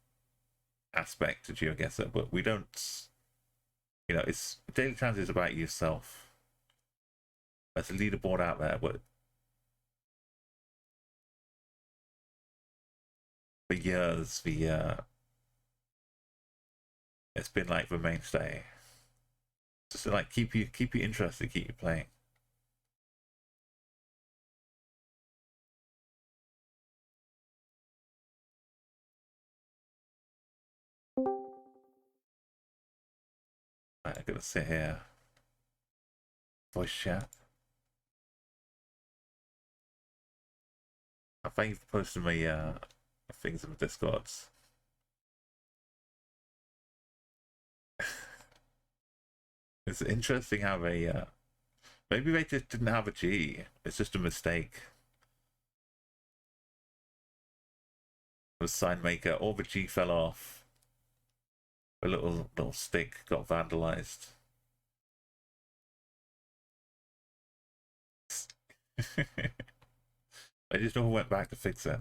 aspect to GeoGuessr, but we don't. It's daily challenge is about yourself. There's a leaderboard out there, but for years, it's been like the mainstay. Just to like keep you interested, keep you playing. Right, I'm gonna sit here. Voice chat. I thank you for posting my things in the Discords. It's interesting how they maybe they just didn't have a G. It's just a mistake. The sign maker, or the G fell off. A little stick got vandalized. I just never went back to fix it.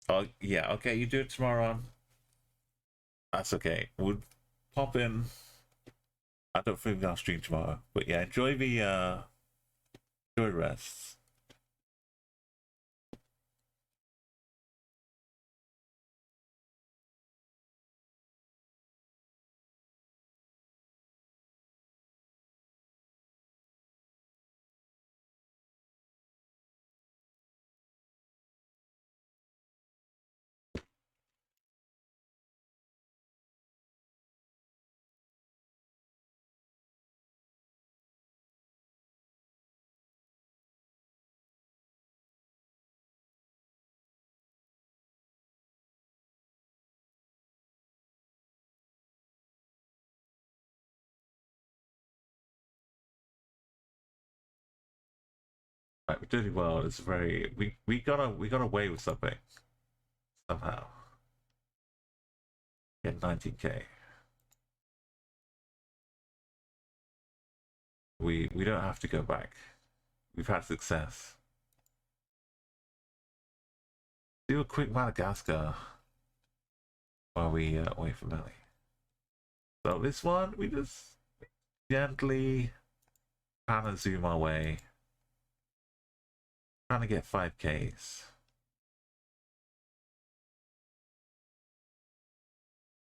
Oh yeah, okay, you do it tomorrow on. That's okay. We'll pop in. I don't think I'll stream tomorrow, but yeah, enjoy the rests. Right, we're doing well. It's very we got away with something somehow. Get 19K. We don't have to go back. We've had success. Do a quick Madagascar while we wait for Melly. So this one, we just gently pan and zoom our way. Trying to get 5Ks.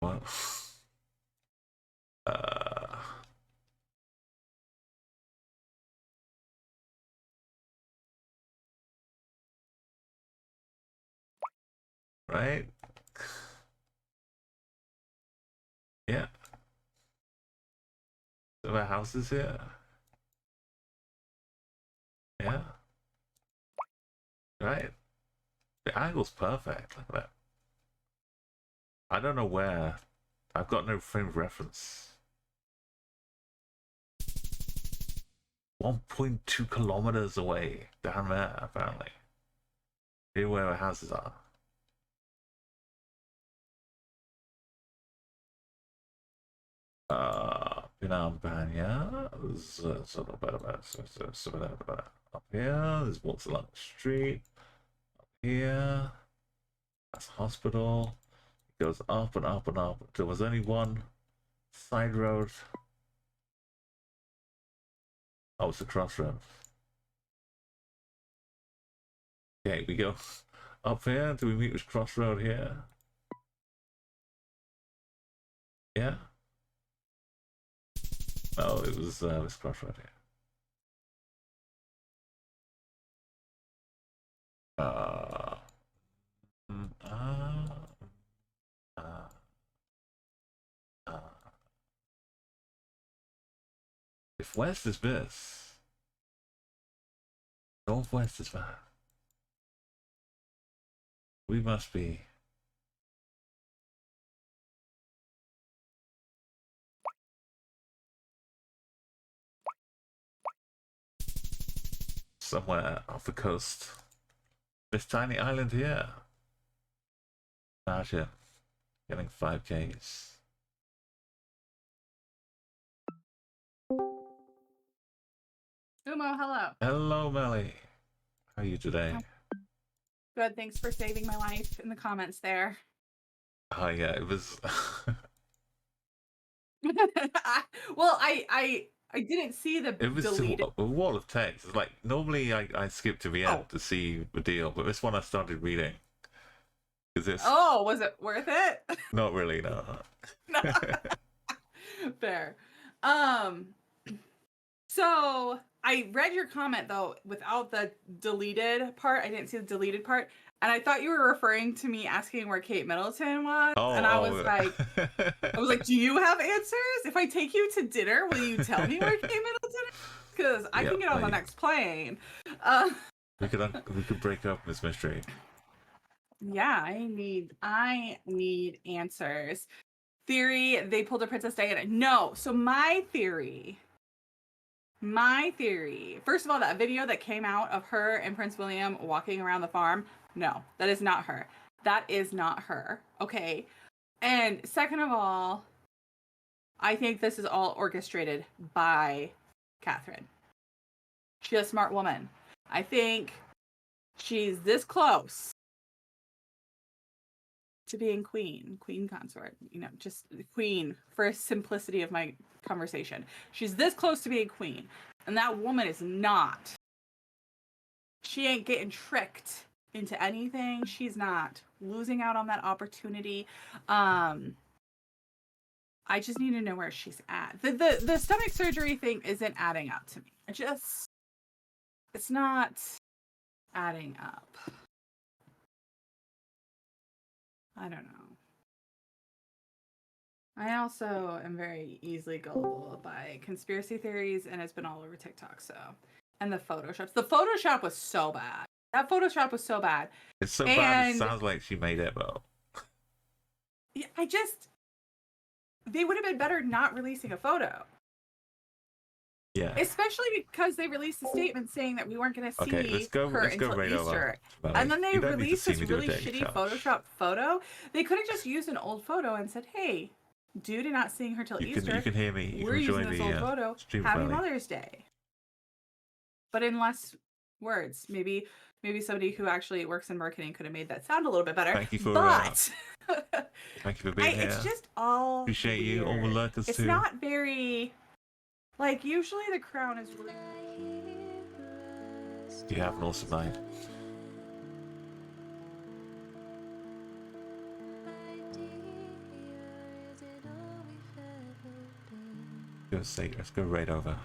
Well, right? Yeah. So our house is here. Yeah. Right. The angle's perfect. Look at that. I don't know where. I've got no frame of reference. 1.2 kilometers away. Down there, apparently. Here where our houses are. Penambania. Up here, there's walks along the street. Up here, that's hospital. It goes up and up and up. There was only one side road. Oh, it's a crossroad. Okay, we go up here. Do we meet with crossroad here? Yeah. Oh, it was this crossroad here. Uh, mm, uh, uh, uh. If west is this, northwest is that. We must be somewhere off the coast. This tiny island here. Imagine getting 5Ks. Umo, hello. Hello, Melly. How are you today? Good, thanks for saving my life in the comments there. Oh yeah, it was. Well, I didn't see the It was deleted. a wall of text. It's like normally I skip to the end to see the deal, but this one I started reading. Is this? Oh, was it worth it? Not really, no. Fair. So I read your comment though without the deleted part. I didn't see the deleted part, and I thought you were referring to me asking where Kate Middleton was, and I was like, "Do you have answers? If I take you to dinner, will you tell me where Kate Middleton is? Because I can get on the next plane." We could break up this mystery. Yeah, I need answers. Theory, they pulled a Princess Diana. No, so my theory, first of all, that video that came out of her and Prince William walking around the farm, no, that is not her. That is not her. Okay. And second of all, I think this is all orchestrated by Catherine. She's a smart woman. I think she's this close to being queen consort, just queen for simplicity of my conversation. She's this close to being queen, and that woman is not. She ain't getting tricked into anything. She's not losing out on that opportunity. I just need to know where she's at. The stomach surgery thing isn't adding up to me. It's not adding up. I don't know. I also am very easily gullible by conspiracy theories, and it's been all over TikTok, so. And the Photoshops. The Photoshop was so bad. That Photoshop was so bad. It's so bad, it sounds like she made it, though. Yeah, they would have been better not releasing a photo. Yeah. Especially because they released a statement saying that we weren't going to see Okay, let's go her until right Easter. over. And then they You don't need to released see this me do a really daily shitty charge. Photoshop photo. They could have just used an old photo and said, hey, due to not seeing her till Easter, You can hear me. You we're can using join this the old photo. stream Happy finally. Mother's Day. But in less words. Maybe somebody who actually works in marketing could have made that sound a little bit better. Thank you for thank you for being here. It's just all Appreciate weird. you, all the lurkers It's too. not very like usually the crown is really. You have an awesome night. Let's go right over.